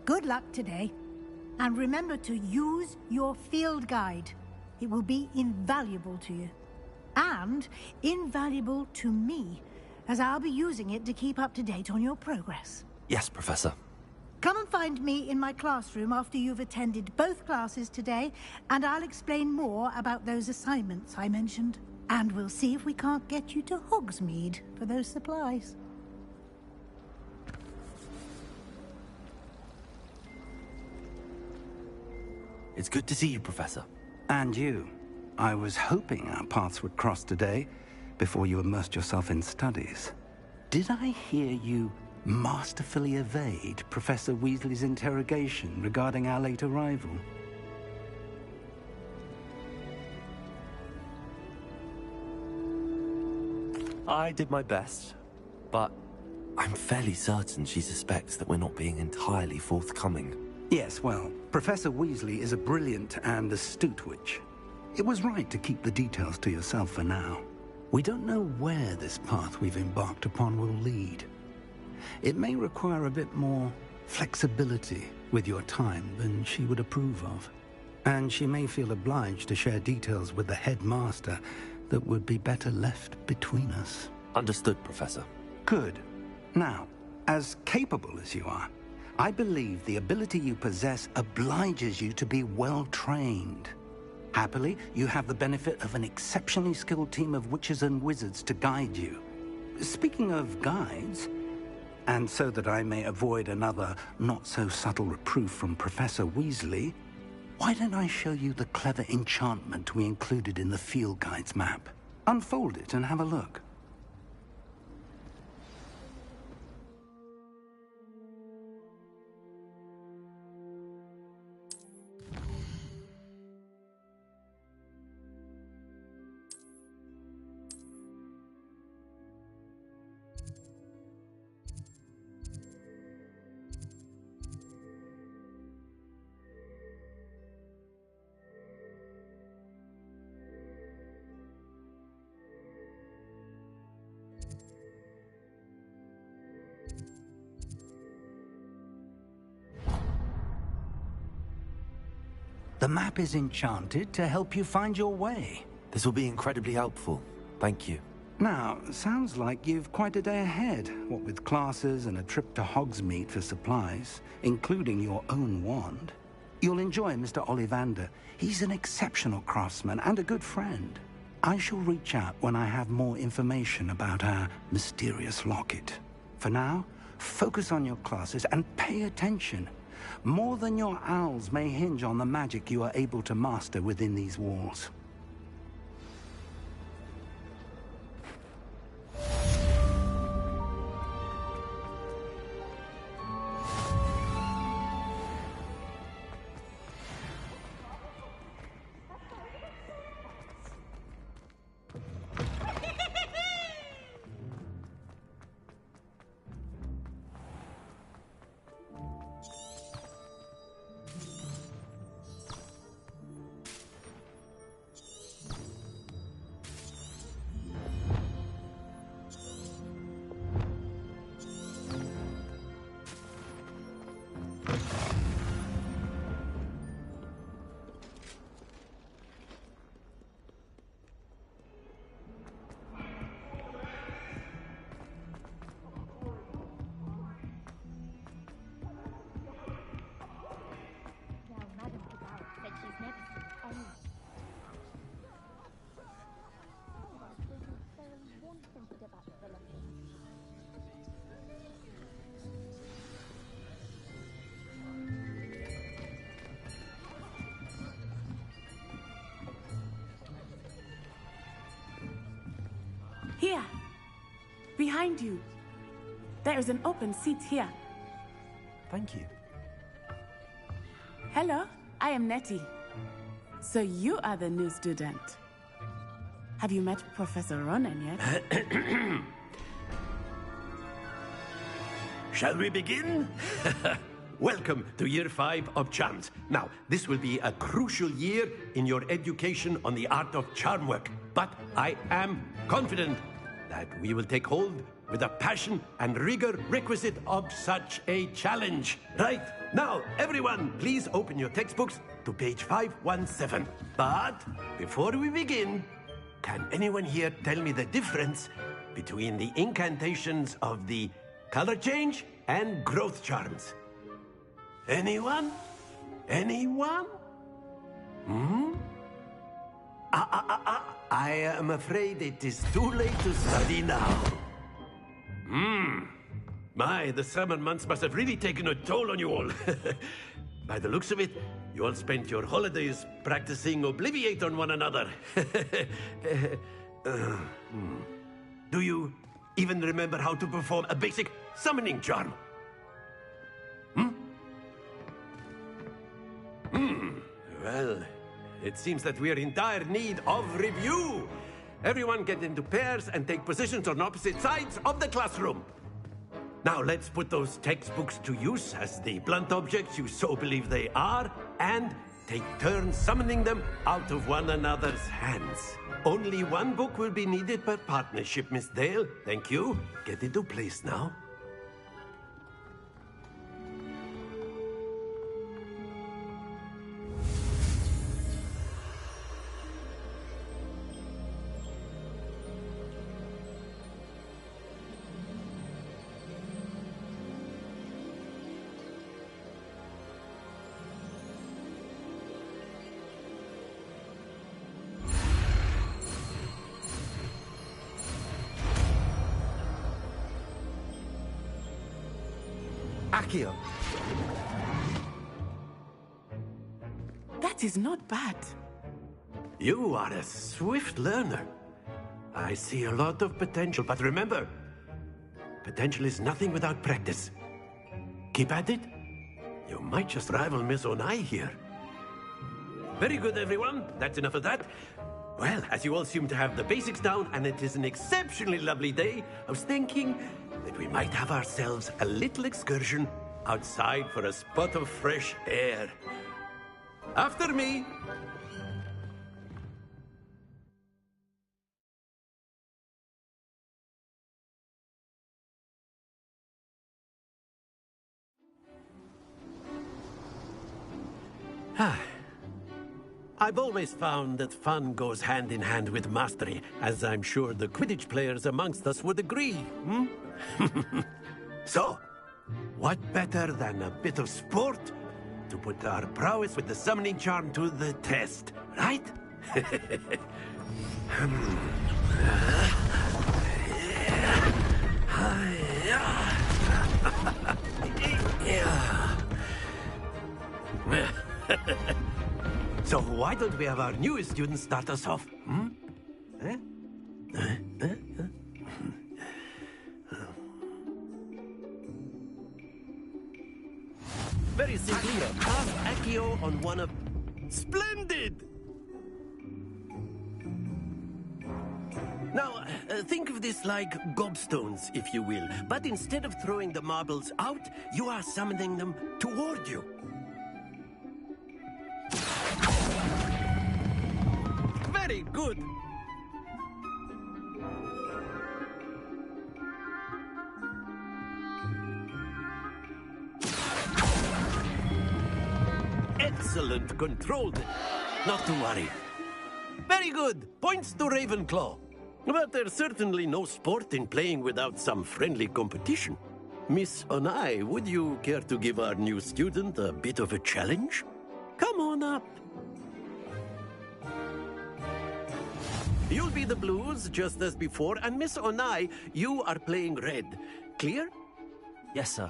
Good luck today. And remember to use your field guide. It will be invaluable to you. And invaluable to me, as I'll be using it to keep up to date on your progress. Yes, Professor. Come and find me in my classroom after you've attended both classes today, and I'll explain more about those assignments I mentioned. And we'll see if we can't get you to Hogsmeade for those supplies. It's good to see you, Professor. And you. I was hoping our paths would cross today, before you immersed yourself in studies. Did I hear you masterfully evade Professor Weasley's interrogation regarding our late arrival? I did my best, but I'm fairly certain she suspects that we're not being entirely forthcoming. Yes, well, Professor Weasley is a brilliant and astute witch. It was right to keep the details to yourself for now. We don't know where this path we've embarked upon will lead. It may require a bit more flexibility with your time than she would approve of. And she may feel obliged to share details with the headmaster that would be better left between us. Understood, Professor. Good. Now, as capable as you are, I believe the ability you possess obliges you to be well-trained. Happily, you have the benefit of an exceptionally skilled team of witches and wizards to guide you. Speaking of guides, and so that I may avoid another not-so-subtle reproof from Professor Weasley, why don't I show you the clever enchantment we included in the field guide's map? Unfold it and have a look. The map is enchanted to help you find your way. This will be incredibly helpful. Thank you. Now, sounds like you've quite a day ahead, what with classes and a trip to Hogsmeade for supplies, including your own wand. You'll enjoy Mr. Ollivander. He's an exceptional craftsman and a good friend. I shall reach out when I have more information about our mysterious locket. For now, focus on your classes and pay attention. More than your owls may hinge on the magic you are able to master within these walls. Here! Behind you! There is an open seat here. Thank you. Hello, I am Nettie. So you are the new student. Have you met Professor Ronan yet? Shall we begin? Welcome to Year 5 of Charms. Now, this will be a crucial year in your education on the art of charm work. But I am confident that we will take hold with the passion and rigor requisite of such a challenge. Right, now, everyone, please open your textbooks to page 517. But before we begin, can anyone here tell me the difference between the incantations of the color change and growth charms? Anyone? Anyone? I am afraid it is too late to study now. My, the summer months must have really taken a toll on you all. By the looks of it, you all spent your holidays practicing Obliviate on one another. Do you even remember how to perform a basic summoning charm? Well, it seems that we are in dire need of review. Everyone get into pairs and take positions on opposite sides of the classroom. Now let's put those textbooks to use as the blunt objects you so believe they are, and take turns summoning them out of one another's hands. Only one book will be needed per partnership, Miss Dale. Thank you. Get into place now. Accio. That is not bad. You are a swift learner. I see a lot of potential, but remember, potential is nothing without practice. Keep at it. You might just rival Miss Onai here. Very good, everyone. That's enough of that. Well, as you all seem to have the basics down, and it is an exceptionally lovely day, I was thinking that we might have ourselves a little excursion outside for a spot of fresh air. After me. I've always found that fun goes hand in hand with mastery, as I'm sure the Quidditch players amongst us would agree, hmm? So, what better than a bit of sport to put our prowess with the summoning charm to the test, right? So why don't we have our newest student start us off? Hmm? Eh? Very simply, cast Accio on one of... Splendid! Now, think of this like gobstones, if you will. But instead of throwing the marbles out, you are summoning them toward you. Very good. Excellent. Controlled. Not to worry. Very good. Points to Ravenclaw. But there's certainly no sport in playing without some friendly competition. Miss Onai, would you care to give our new student a bit of a challenge? Come on up. You'll be the blues, just as before, and Miss Onai, you are playing red. Clear? Yes, sir.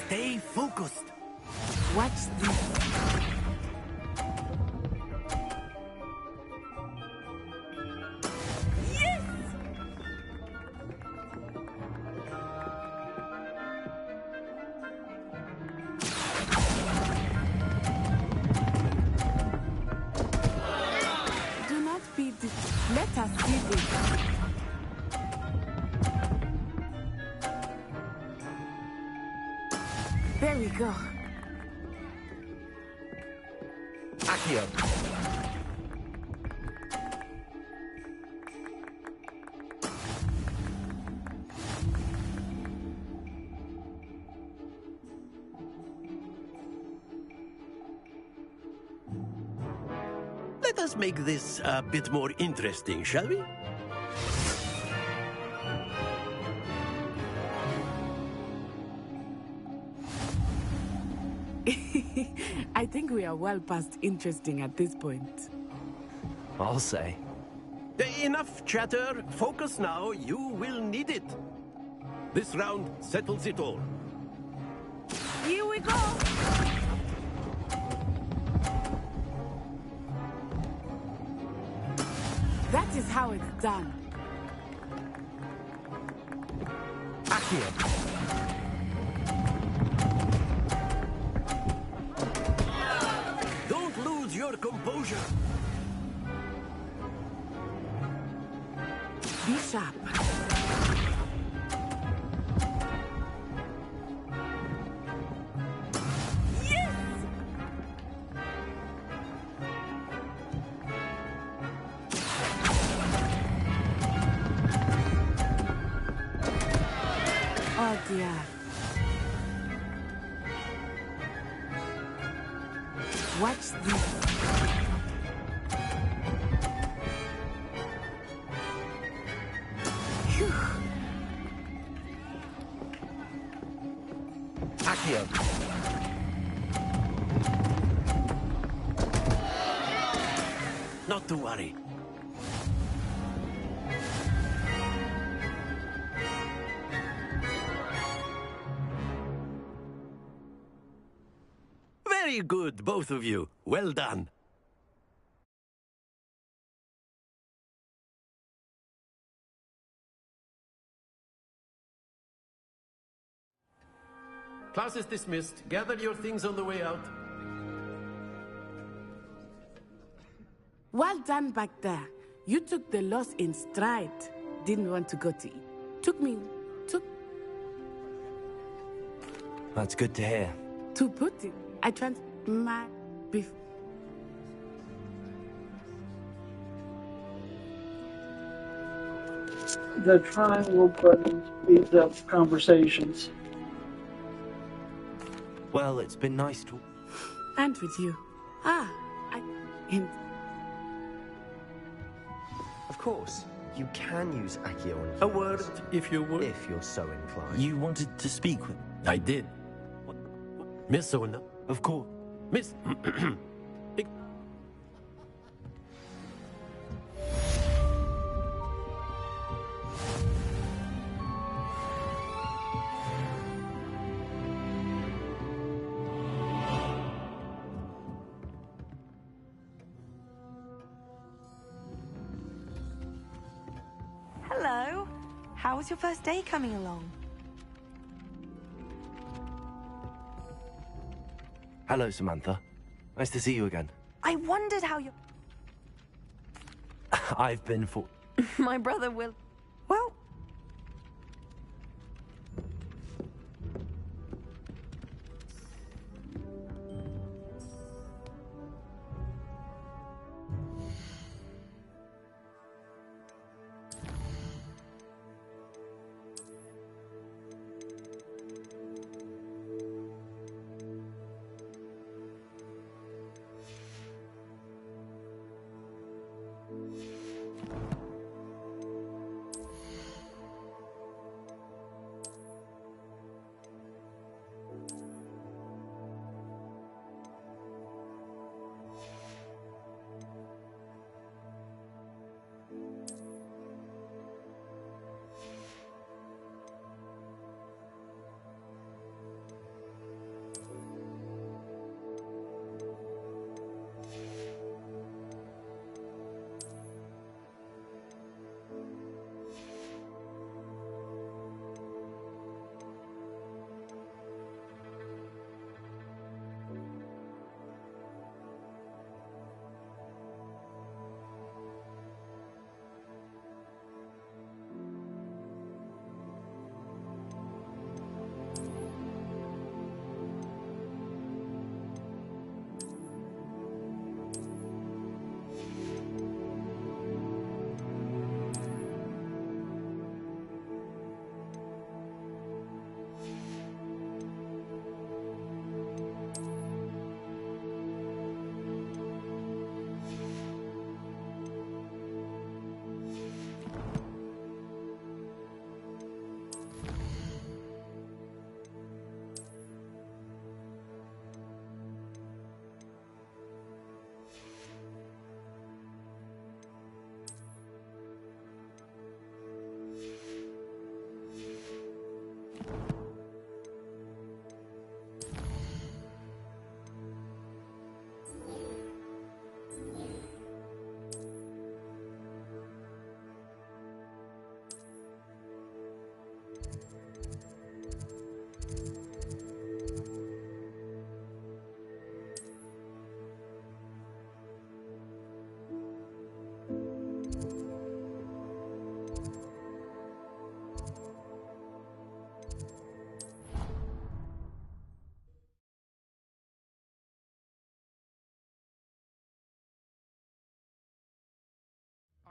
Stay focused. Watch this. Yes! Do not be let us see this. There we go. Accio. Let us make this a bit more interesting, shall we? I think we are well past interesting at this point. I'll say. Enough chatter. Focus now. You will need it. This round settles it all. Here we go! That is how it's done. Accio. Don't lose your composure. Be sharp. Oh dear. Watch this. Phew. Accio. Not to worry. Very good, both of you. Well done. Class is dismissed. Gather your things on the way out. Well done back there. You took the loss in stride. Didn't want to go to eat. Took That's good to hear. to put it. I trans my beef. The triangle button speeds up conversations. Well, it's been nice to... And with you. Of course, you can use Accio on A word, if you would. if you're so inclined. You wanted to speak with... I did. Miss Ona. Of course. Miss... Hello. How was your first day coming along? Hello, Samantha. Nice to see you again. I wondered how you... I've been for... My brother will... Well...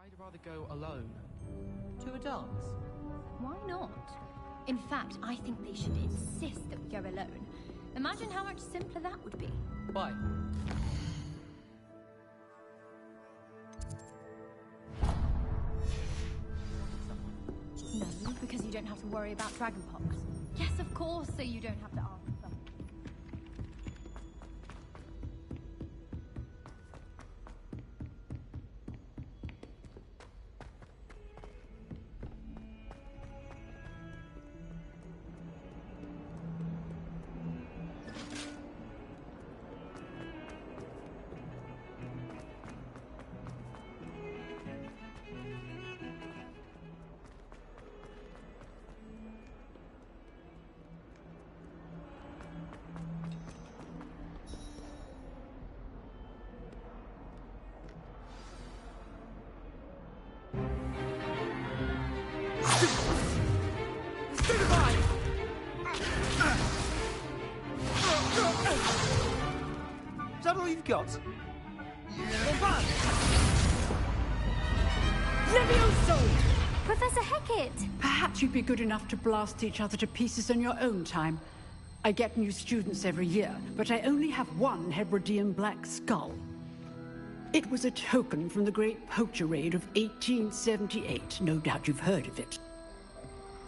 I'd rather go alone. To a dance? Why not? In fact, I think they should insist that we go alone. Imagine how much simpler that would be. Why? No, because you don't have to worry about dragonpox. Yes, of course, so you don't have to ask them. all you've got? Levioso! Professor Hecat! Perhaps you'd be good enough to blast each other to pieces in your own time. I get new students every year, but I only have one Hebridean black skull. It was a token from the Great Poacher Raid of 1878. No doubt you've heard of it.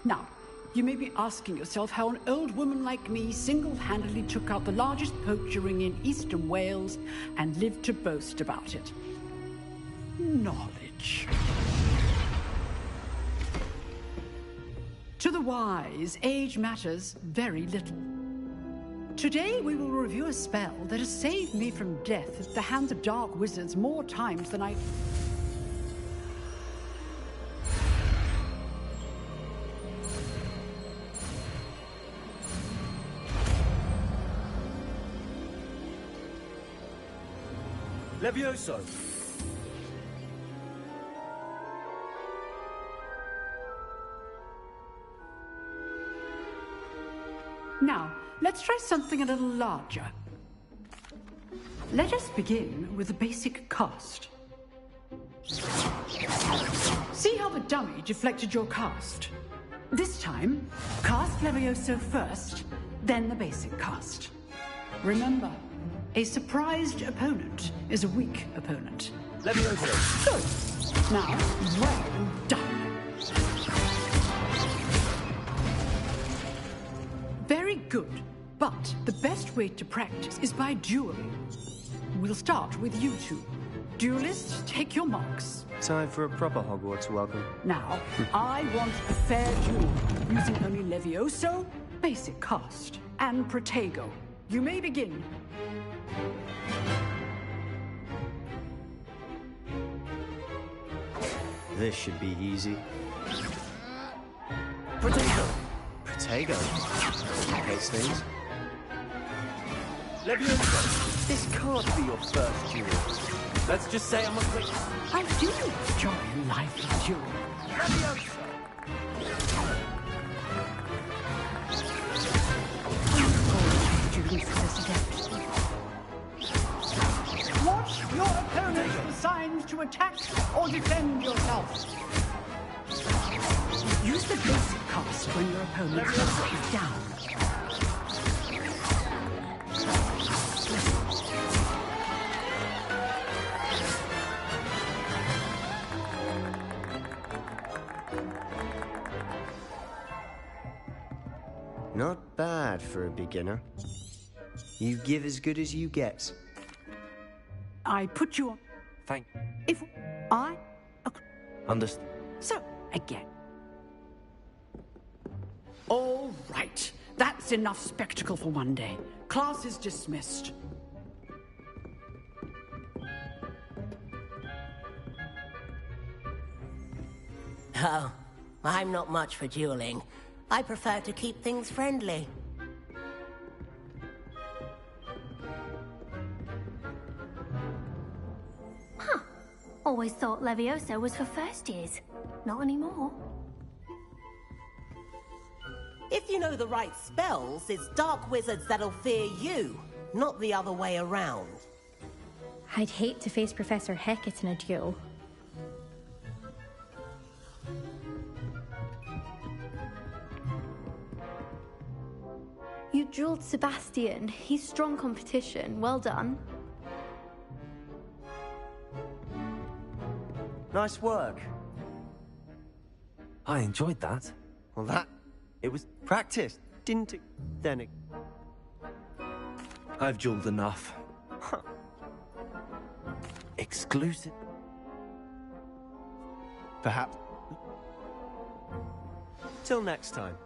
Now, you may be asking yourself how an old woman like me single-handedly took out the largest poacher ring in eastern Wales and lived to boast about it. Knowledge. To the wise, age matters very little. Today we will review a spell that has saved me from death at the hands of dark wizards more times than I... Levioso! Now, let's try something a little larger. Let us begin with the basic cast. See how the dummy deflected your cast? This time, cast Levioso first, then the basic cast. Remember, a surprised opponent is a weak opponent. Levioso! Good. Now, well done. Very good, but the best way to practice is by dueling. We'll start with you two. Duelists, take your marks. Time for a proper Hogwarts welcome. Now, I want a fair duel, using only Levioso, basic cast, and Protego. You may begin. This should be easy. Protego! Protego. Complicates things. Levioso! This can't be your first duel. Let's just say I'm afraid. I do enjoy a lively duel. Levioso! Watch your opponent's signs to attack or defend yourself. Use the basic cast when your opponent is down. Not bad for a beginner. You give as good as you get. I put you on. Thank. If I. Understood. So, again. All right. That's enough spectacle for one day. Class is dismissed. Oh, I'm not much for dueling. I prefer to keep things friendly. Huh. Always thought Levioso was for first years. Not anymore. If you know the right spells, it's dark wizards that'll fear you, not the other way around. I'd hate to face Professor Hecat in a duel. You drilled Sebastian. He's strong competition. Well done. Nice work. I enjoyed that. Well, it was practice, didn't it? Then it... I've dueled enough. Huh. Exclusive? Perhaps. Till next time.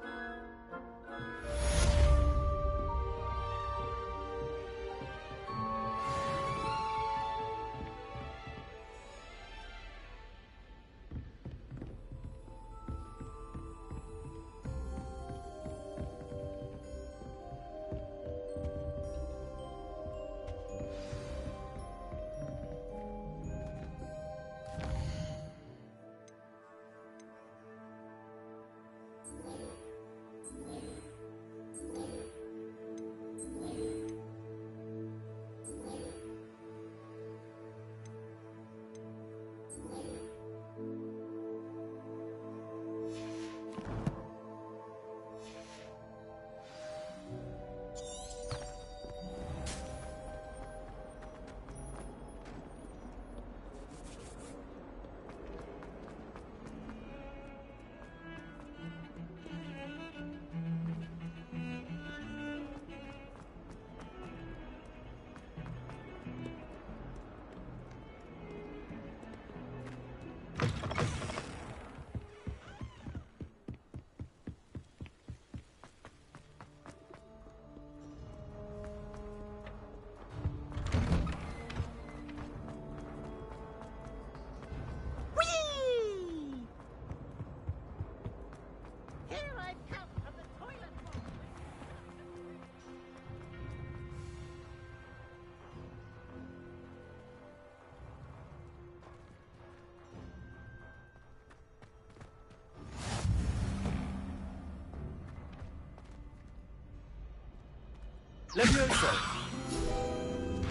Levioso!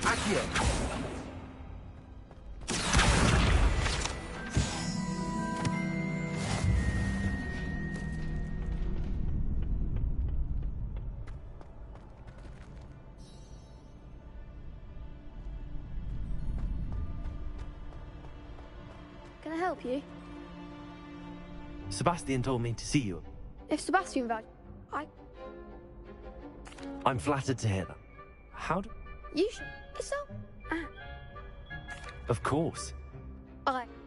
Accio! Can I help you? Sebastian told me to see you. If Sebastian vouch, I'm flattered to hear that. How do... you should. So, Of course.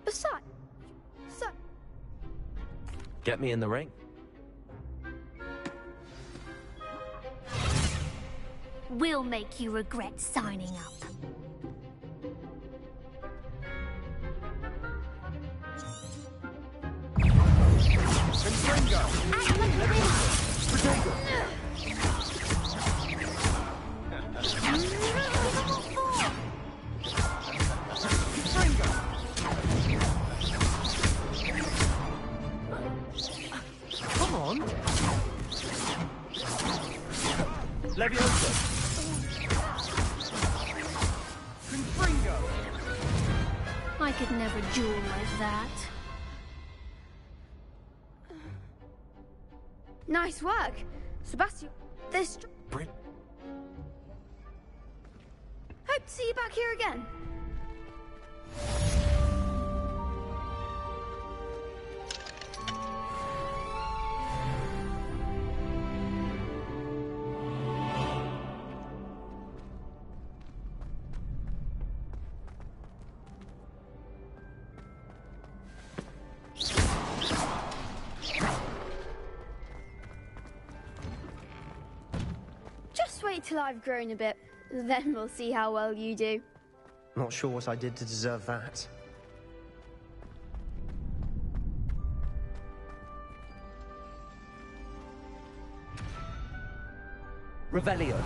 besides, so. Get me in the ring. We'll make you regret signing up. Come on! Levioso! I could never duel like that. Nice work, Sebastian. This. Brit. Hope to see you back here again. Just wait till I've grown a bit, then we'll see how well you do. Not sure what I did to deserve that. Revelio.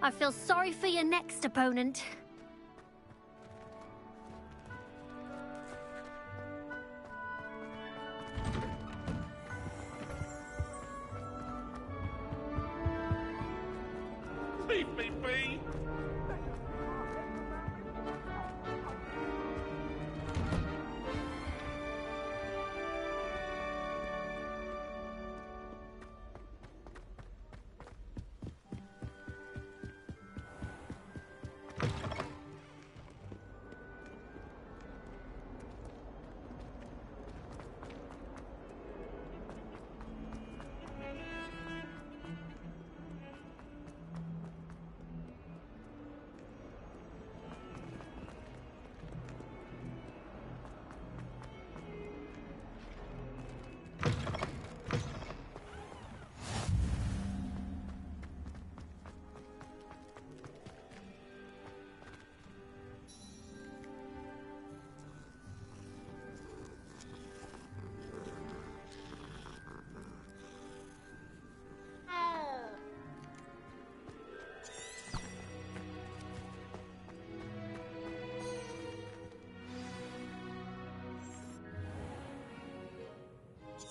I feel sorry for your next opponent. Leave me be!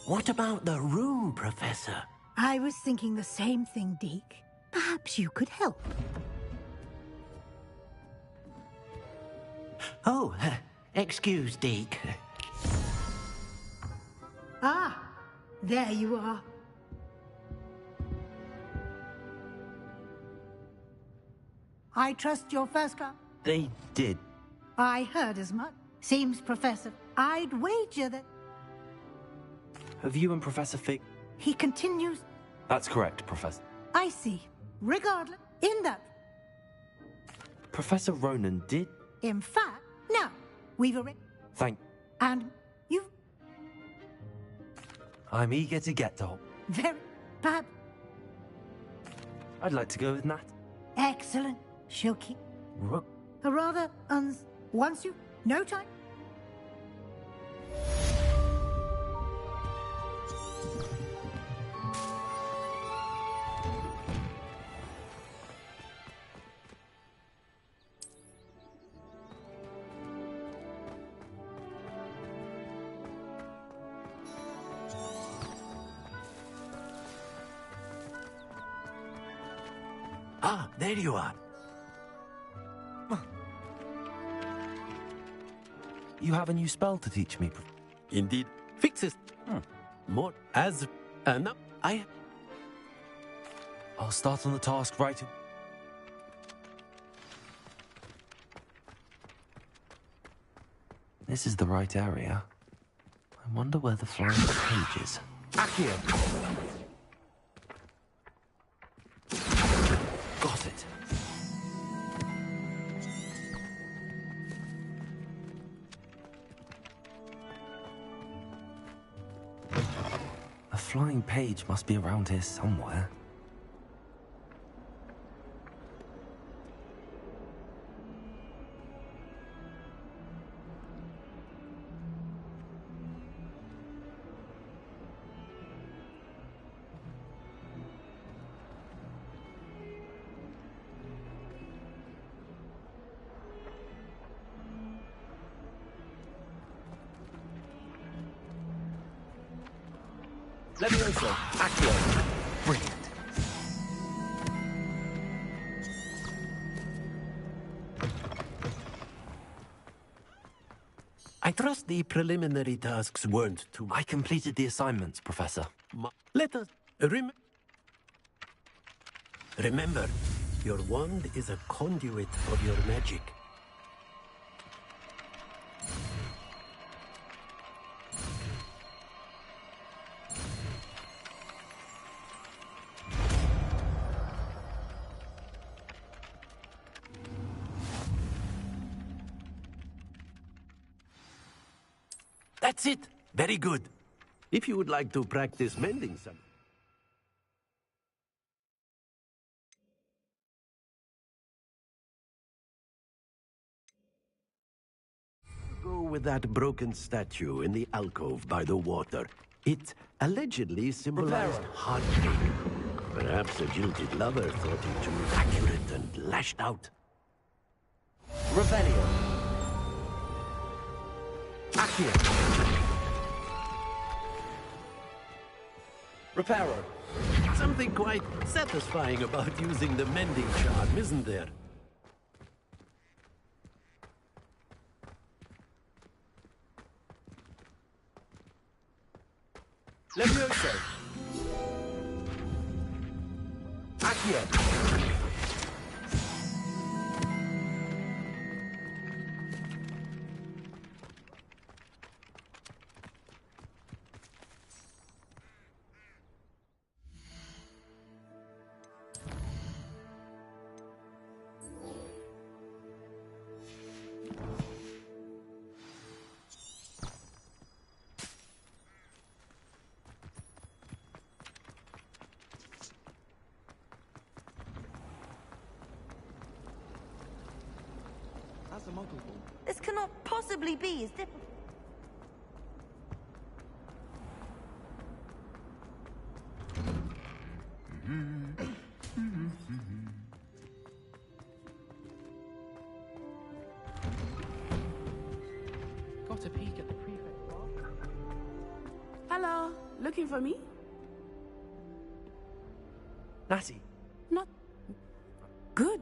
What about the room, Professor? I was thinking the same thing, Deke. Perhaps you could help. Oh, excuse, Deke. Ah, there you are. I trust your first gun. They did. I heard as much. Seems, Professor, I'd wager that... Have you and Professor Fig... He continues... That's correct, Professor. I see. Regardless, in that... Professor Ronan did... In fact, now, we've already... Thank... And you... I'm eager to get to... Very... Perhaps... I'd like to go with Nat. Excellent. She'll keep... A rather once you... No time... Ah, there you are. You have a new spell to teach me. Indeed. Fixes. More as... no, I'll start on the task right... This is the right area. I wonder where the flying page is. Accio. Got it. A flying page must be around here somewhere. Levioso. Accio. Brilliant. I trust the preliminary tasks weren't too... I completed the assignments, Professor. Let us... Remember, your wand is a conduit of your magic. That's it. Very good. If you would like to practice mending some... Go with that broken statue in the alcove by the water. It allegedly symbolized heartbreak. Perhaps a jilted lover thought it too accurate and lashed out. Revelio. Accio. Reparo. Something quite satisfying about using the mending charm, isn't there? Levioso. Accio. This cannot possibly be as difficult. Got a peek at the prefect bar. Hello, looking for me? Natty. Not good.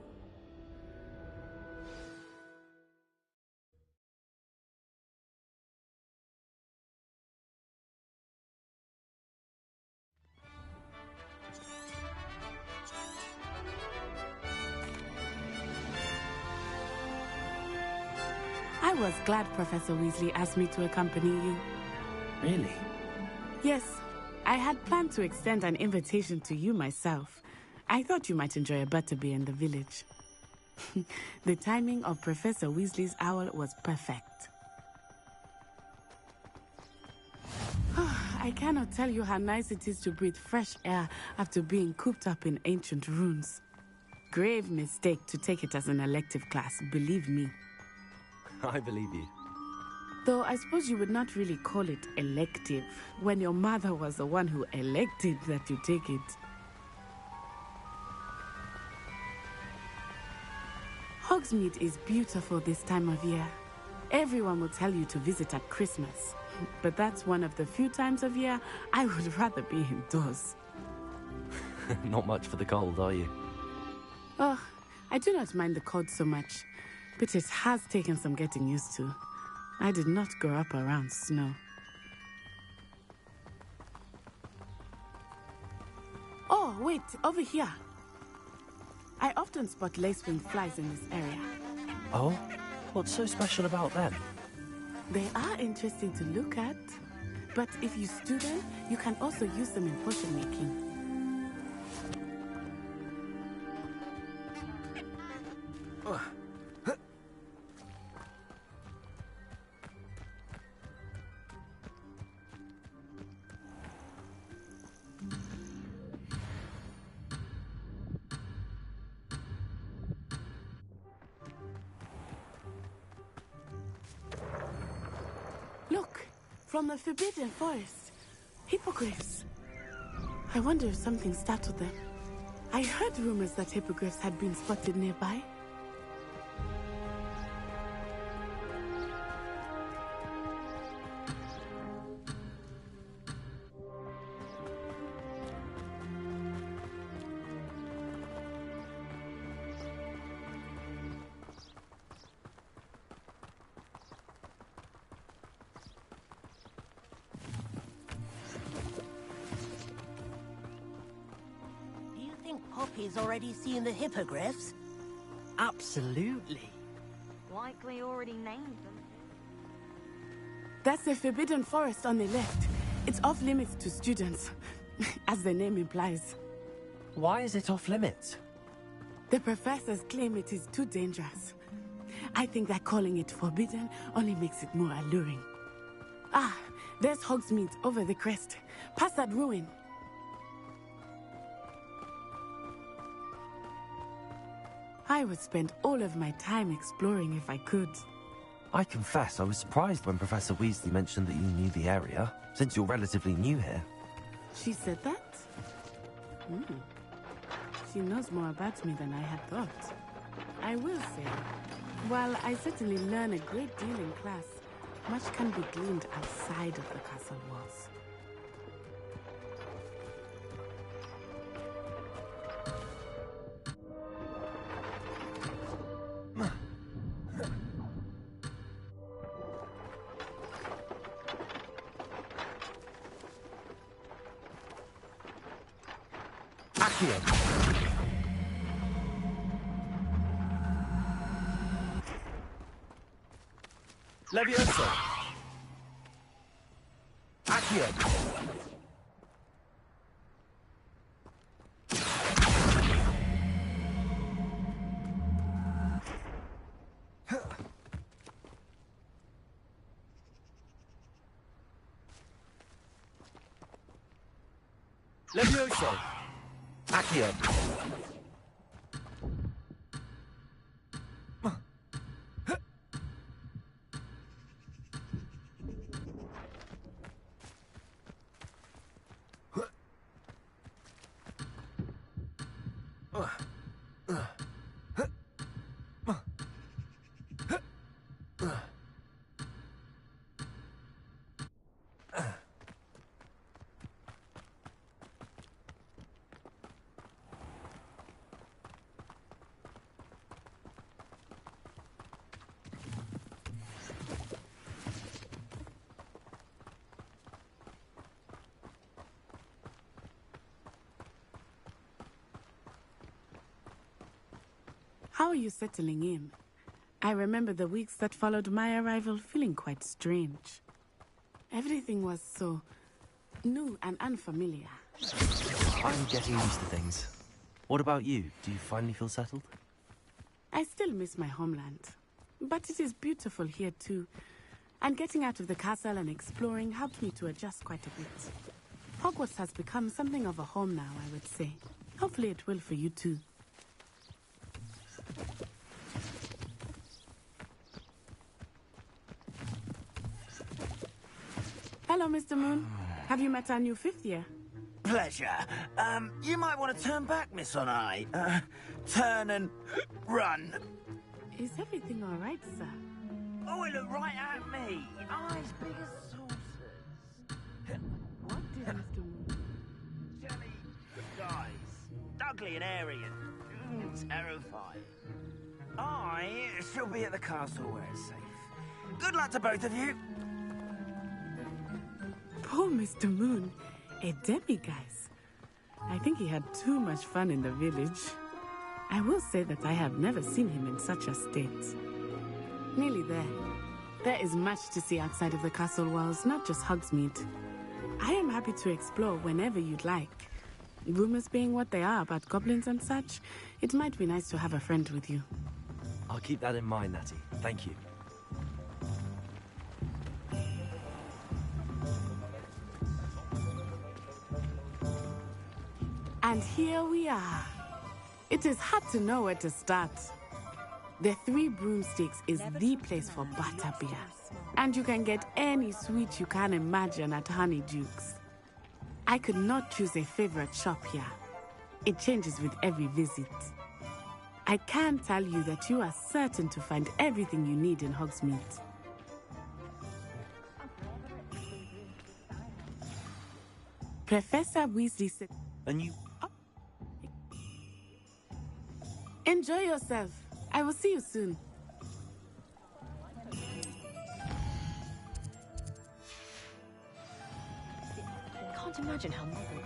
I was glad Professor Weasley asked me to accompany you. Really? Yes, I had planned to extend an invitation to you myself. I thought you might enjoy a butterbeer in the village. The timing of Professor Weasley's owl was perfect. I cannot tell you how nice it is to breathe fresh air after being cooped up in ancient ruins. Grave mistake to take it as an elective class, believe me. I believe you. Though I suppose you would not really call it elective when your mother was the one who elected that you take it. Hogsmeade is beautiful this time of year. Everyone will tell you to visit at Christmas, but that's one of the few times of year I would rather be indoors. Not much for the cold, are you? Oh, I do not mind the cold so much, but it has taken some getting used to. I did not grow up around snow. Oh, wait, over here. I often spot lacewing flies in this area. Oh? What's so special about them? They are interesting to look at, but if you stew them, you can also use them in potion making. Look, from the Forbidden Forest. Hippogriffs. I wonder if something startled them. I heard rumors that hippogriffs had been spotted nearby. Poppy's already seen the hippogriffs? Absolutely. Likely already named them. That's the Forbidden Forest on the left. It's off limits to students, as the name implies. Why is it off limits? The professors claim it is too dangerous. I think that calling it forbidden only makes it more alluring. Ah, there's Hogsmeade over the crest. Past that ruin. I would spend all of my time exploring if I could. I confess I was surprised when Professor Weasley mentioned that you knew the area, since you're relatively new here. She said that? She knows more about me than I had thought. I will say, while I certainly learn a great deal in class, much can be gleaned outside of the castle walls. Levioso! Accio! Levioso! Accio! How are you settling in? I remember the weeks that followed my arrival feeling quite strange. Everything was so New and unfamiliar. I'm getting used to things. What about you? Do you finally feel settled? I still miss my homeland. But it is beautiful here too. And getting out of the castle and exploring helped me to adjust quite a bit. Hogwarts has become something of a home now, I would say. Hopefully it will for you too. Hello, Mr. Moon. Have you met our new 5th year? Pleasure. You might want to turn back, Miss Onai. Turn and run. Is everything all right, sir? Oh, it looked right at me. Eyes big as saucers. What did Mr. Moon? Jelly guys. Ugly and airy and terrifying. I shall be at the castle where it's safe. Good luck to both of you. Poor Mr. Moon. A demiguise. I think he had too much fun in the village. I will say that I have never seen him in such a state. Nearly there. There is much to see outside of the castle walls, not just Hogsmeade. I am happy to explore whenever you'd like. Rumors being what they are about goblins and such, it might be nice to have a friend with you. I'll keep that in mind, Natty. Thank you. And here we are. It is hard to know where to start. The Three Broomsticks is the place for butterbeer. And you can get any sweet you can imagine at Honeydukes. I could not choose a favorite shop here. It changes with every visit. I can tell you that you are certain to find everything you need in Hogsmeade. Professor Weasley said... And you... Enjoy yourself. I will see you soon. Can't imagine how novel.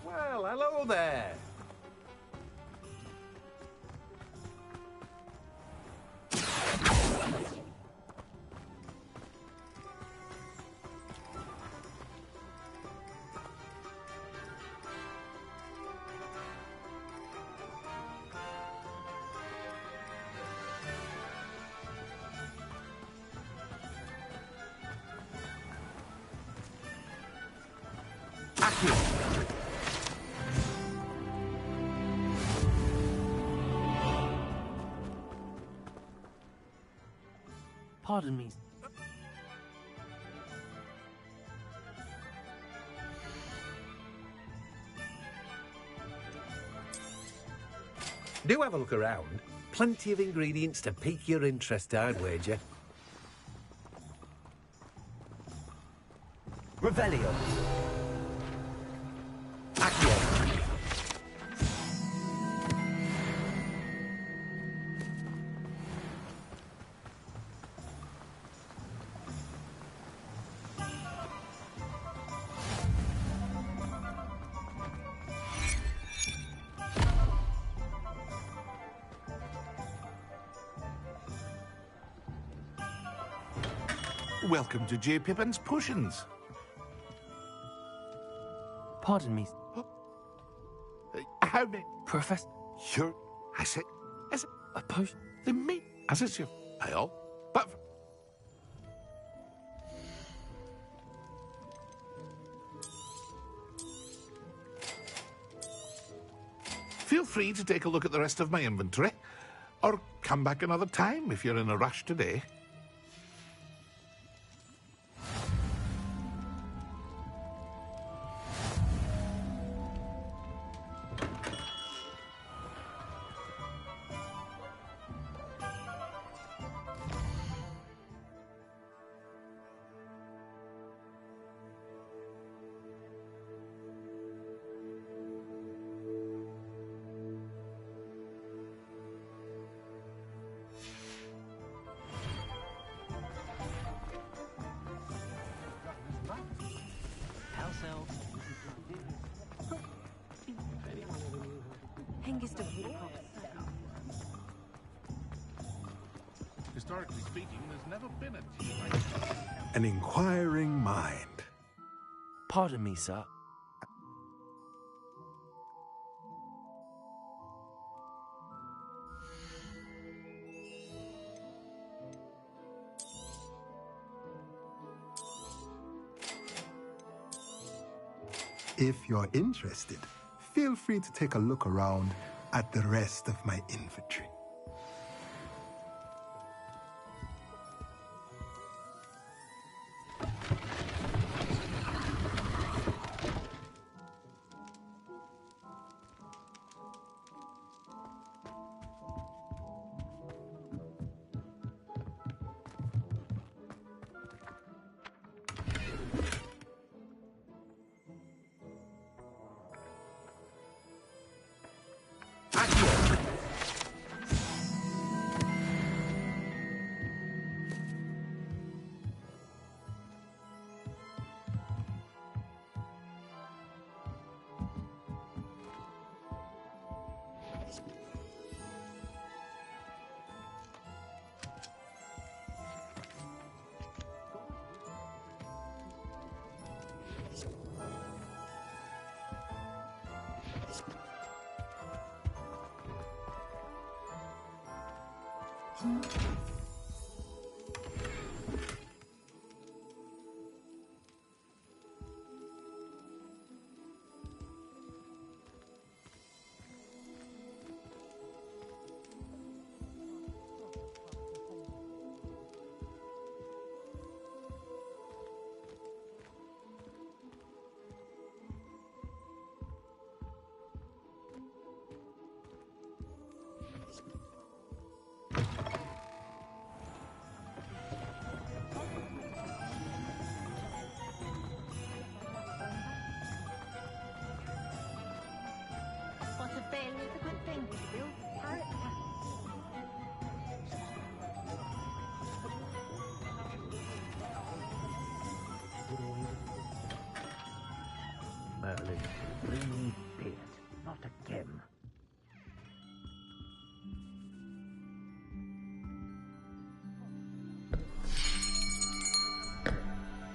Well, hello there. Pardon me. Do have a look around. Plenty of ingredients to pique your interest, I'd wager. Revelio. Welcome to J. Pippin's Potions. Pardon me. How many? Professor. Sure. I said. A potion? The me. As it's your. All. But. Feel free to take a look at the rest of my inventory. Or come back another time if you're in a rush today. Historically speaking, there's never been a tea like this. An inquiring mind. Pardon me, sir. If you're interested, feel free to take a look around at the rest of my inventory. Merlin, bring me beard, not again.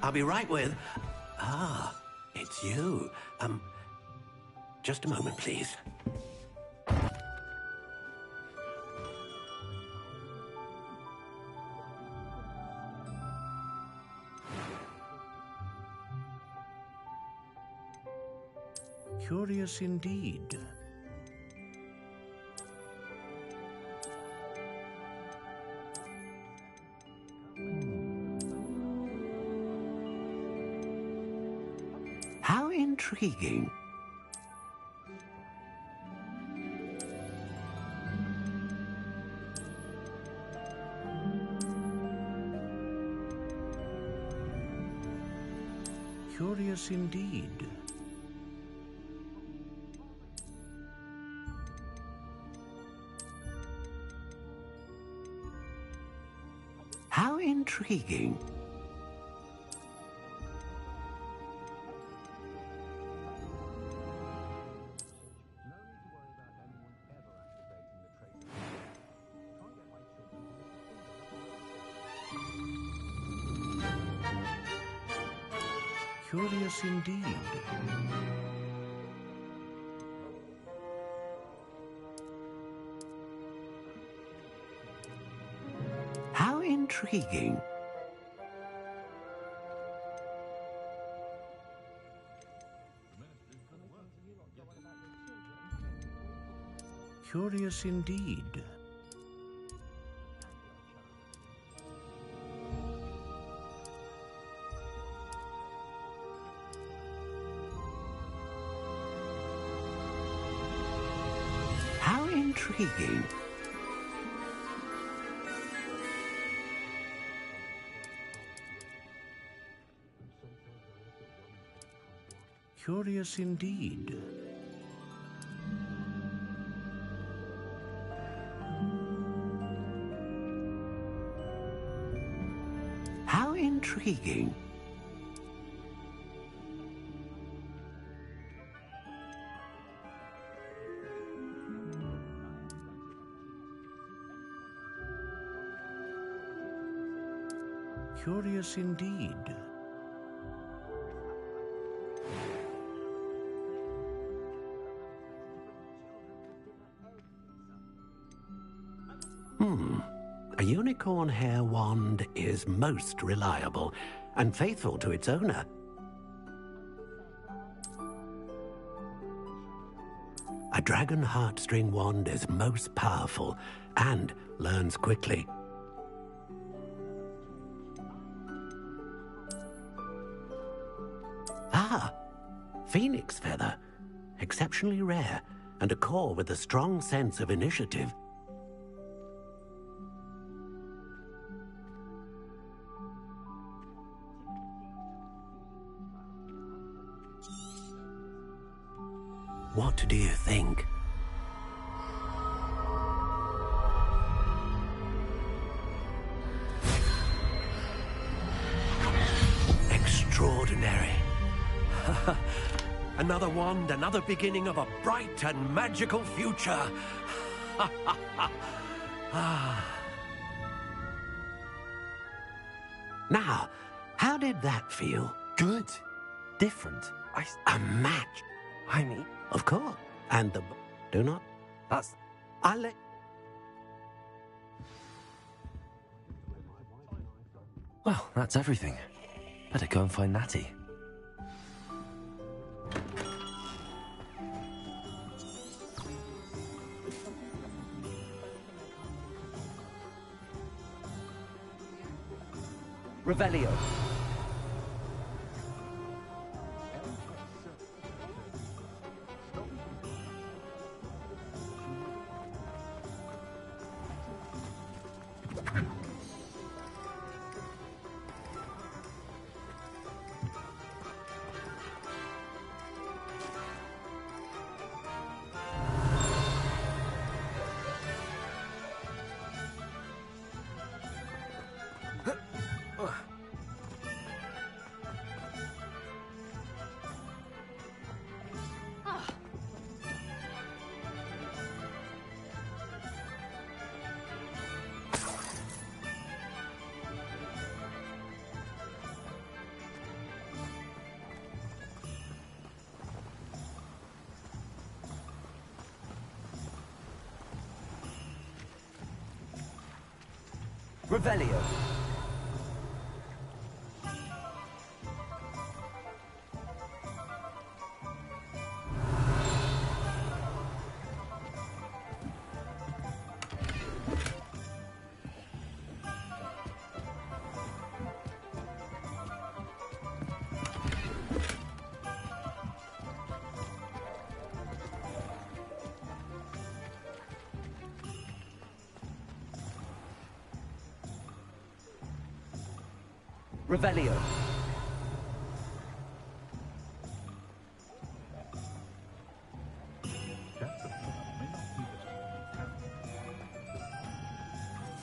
I'll be right with... Ah, it's you. Just a moment, please. Curious indeed. How intriguing. Curious indeed. How intriguing. Curious indeed. How intriguing. Curious indeed. How intriguing. Curious indeed. How intriguing. Curious indeed. A unicorn hair wand is most reliable and faithful to its owner. A dragon heartstring wand is most powerful and learns quickly. Ah, phoenix feather. Exceptionally rare, and a core with a strong sense of initiative. What do you think? Extraordinary. Another wand, another beginning of a bright and magical future. Now, how did that feel? Good. Different. A match. I mean... Of course. And the... Do not... That's... I'll let... Well, that's everything. Better go and find Natty. Revelio. Revelio. Revelio.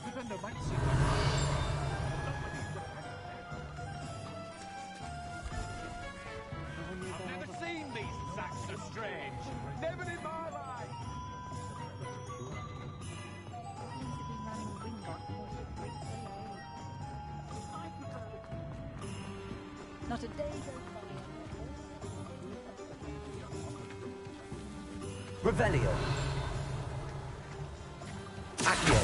I've never seen these sacks so strange. Never in my life. Not a day goes by. Revelio. Accio.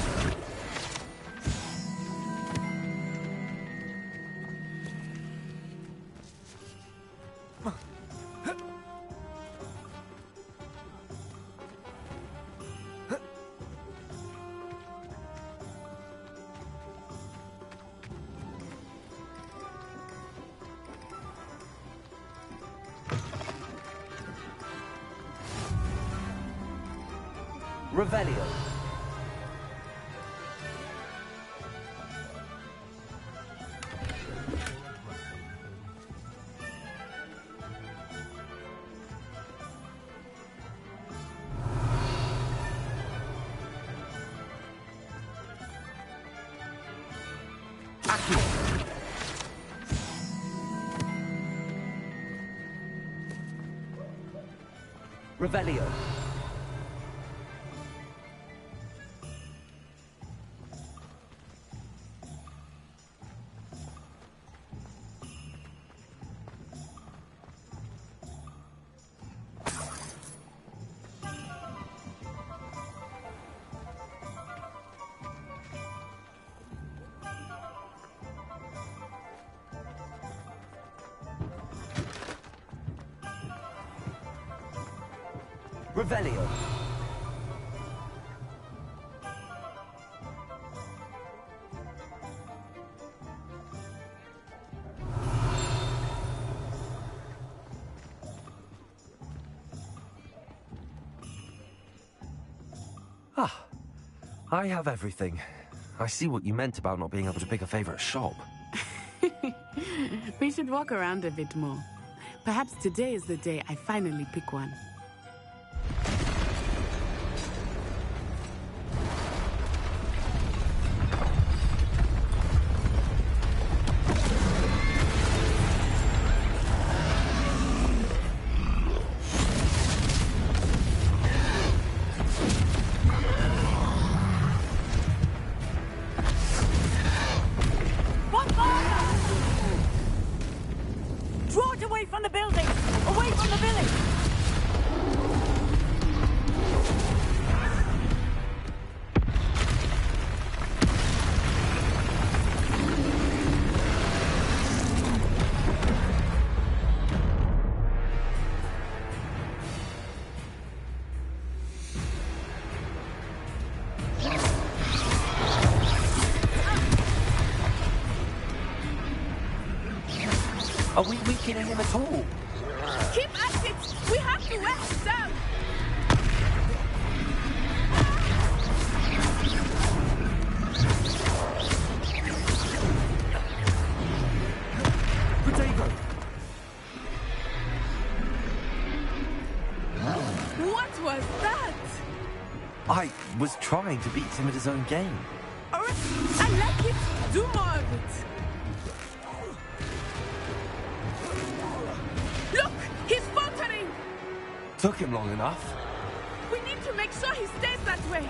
Revelio. Revelio. Revelio. Ah, I have everything. I see what you meant about not being able to pick a favorite shop. We should walk around a bit more. Perhaps today is the day I finally pick one. Draw it away from the building! Away from the village! Are we weakening him at all? Keep at it! We have to wear him down! Potato! What was that? I was trying to beat him at his own game. I like it! Do more of it! Look! He's faltering! Took him long enough. We need to make sure he stays that way!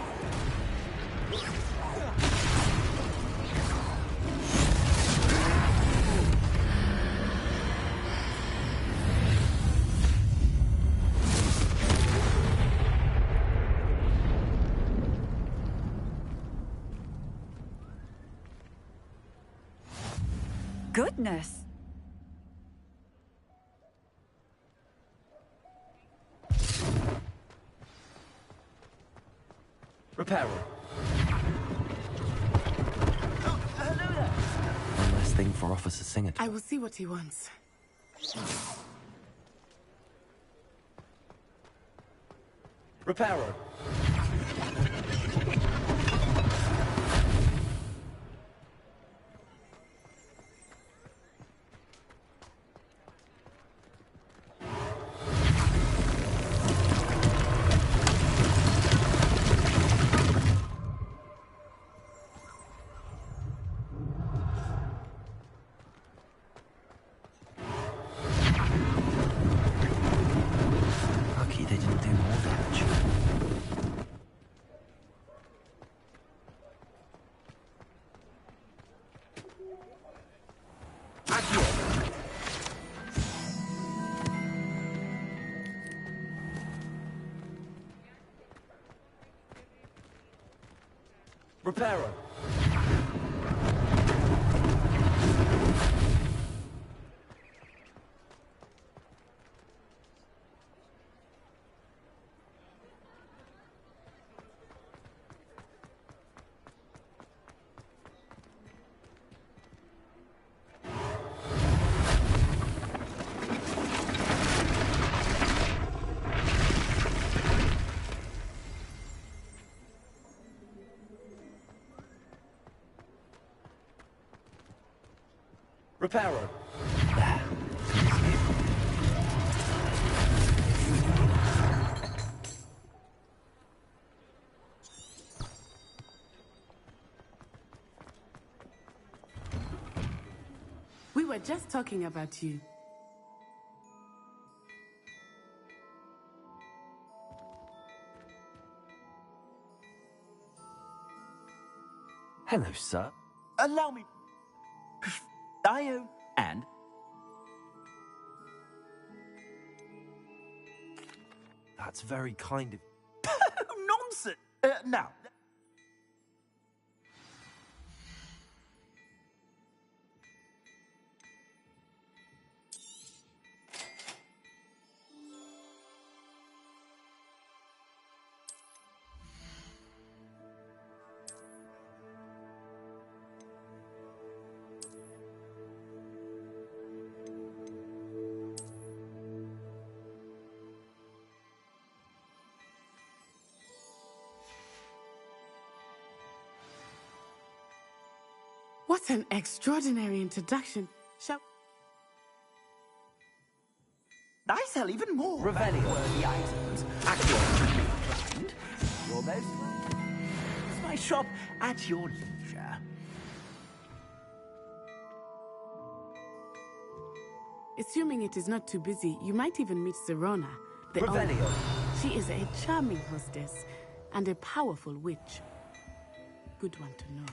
Goodness! Reparo. Hello there! One less thing for Officer Singer. I will see what he wants. Reparo. Lucky they didn't do more damage. Reparo. Reparo. We were just talking about you. Hello, sir. Allow me. And? That's very kind of... Nonsense! Now. What an extraordinary introduction. Shall... I sell even more Revelio. worthy items at your find. You're most welcome. It's my shop at your leisure. Assuming it is not too busy, you might even meet Sirona, the Revelio. owner. She is a charming hostess and a powerful witch. Good one to know.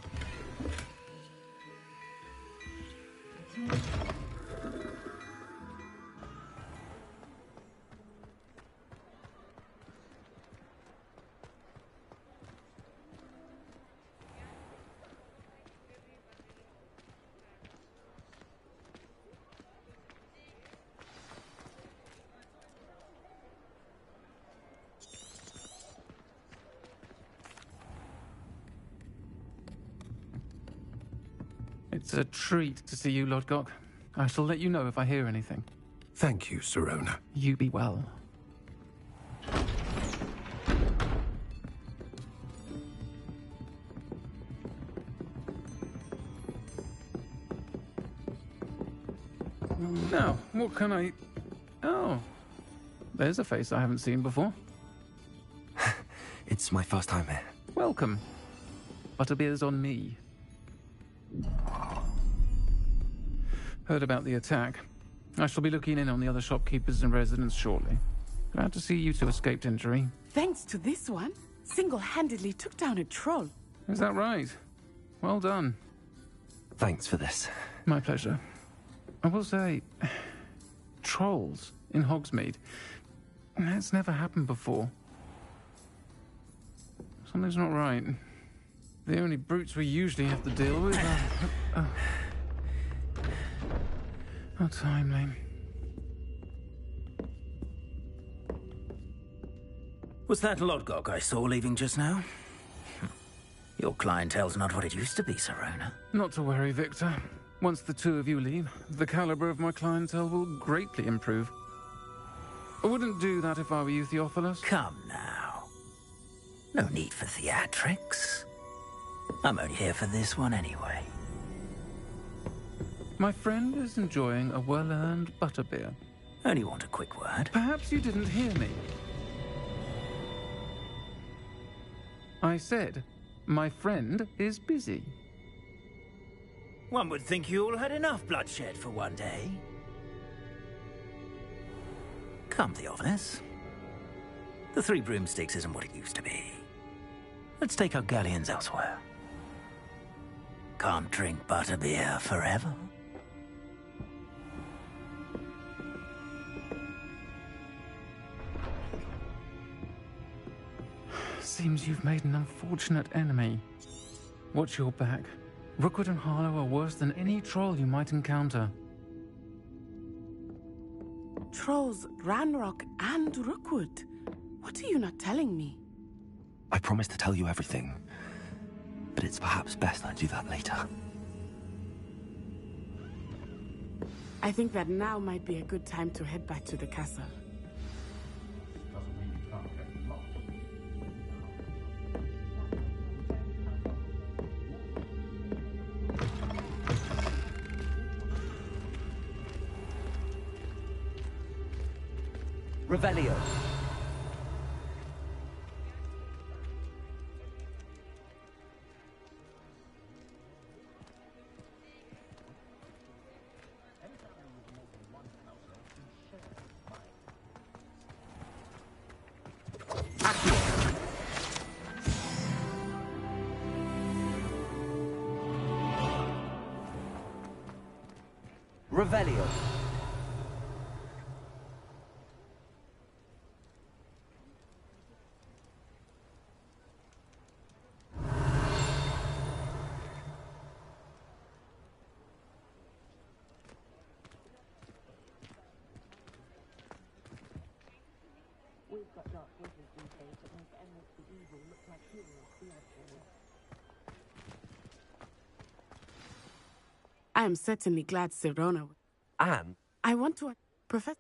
It's a treat to see you, Lodgok. I shall let you know if I hear anything. Thank you, Sirona. You be well. Now, what can I... Oh, there's a face I haven't seen before. It's my first time here. Welcome. Butterbeer's on me. Heard about the attack. I shall be looking in on the other shopkeepers and residents shortly. Glad to see you two escaped injury. Thanks to this one, single-handedly took down a troll. Is that right? Well done. Thanks for this. My pleasure. I will say, trolls in Hogsmeade. That's never happened before. Something's not right. The only brutes we usually have to deal with are... How timely. Was that Lodgok I saw leaving just now? Your clientele's not what it used to be, Sirona. Not to worry, Victor. Once the two of you leave, the caliber of my clientele will greatly improve. I wouldn't do that if I were you, Theophilus. Come now. No need for theatrics. I'm only here for this one anyway. My friend is enjoying a well-earned butterbeer. Only want a quick word. Perhaps you didn't hear me. I said, my friend is busy. One would think you all had enough bloodshed for one day. Come, Theophilus. The Three Broomsticks isn't what it used to be. Let's take our galleons elsewhere. Can't drink butterbeer forever. Seems you've made an unfortunate enemy. Watch your back. Rookwood and Harlow are worse than any troll you might encounter. Trolls, Ranrock, and Rookwood. What are you not telling me? I promised to tell you everything, but it's perhaps best I do that later. I think that now might be a good time to head back to the castle. Revelio. Revelio. We've got dark wizards these days that make enemies the evil look like heroes theatrically. I am certainly glad Sirona... And? I want to... Professor...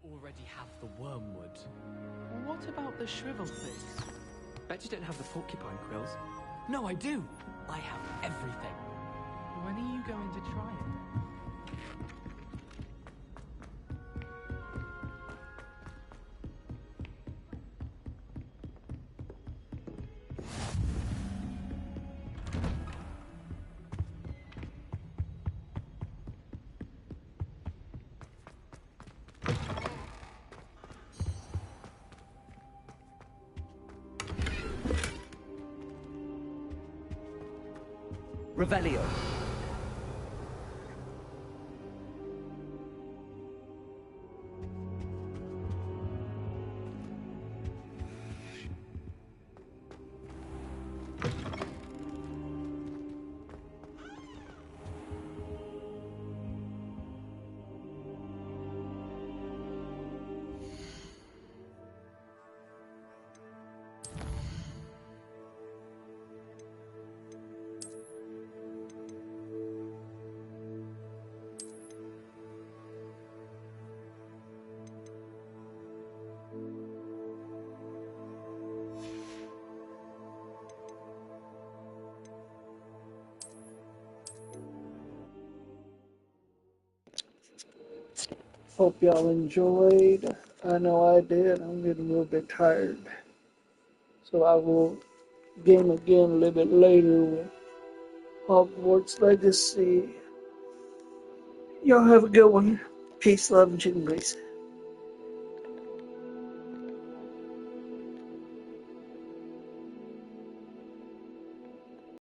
already have the wormwood. What about the shrivel face? Bet you don't have the porcupine quills. No, I do. I have everything. When are you going to try it? Revelio. Hope y'all enjoyed. I know I did. I'm getting a little bit tired. So I will game again a little bit later with Hogwarts Legacy. Y'all have a good one. Peace, love, and chicken grease.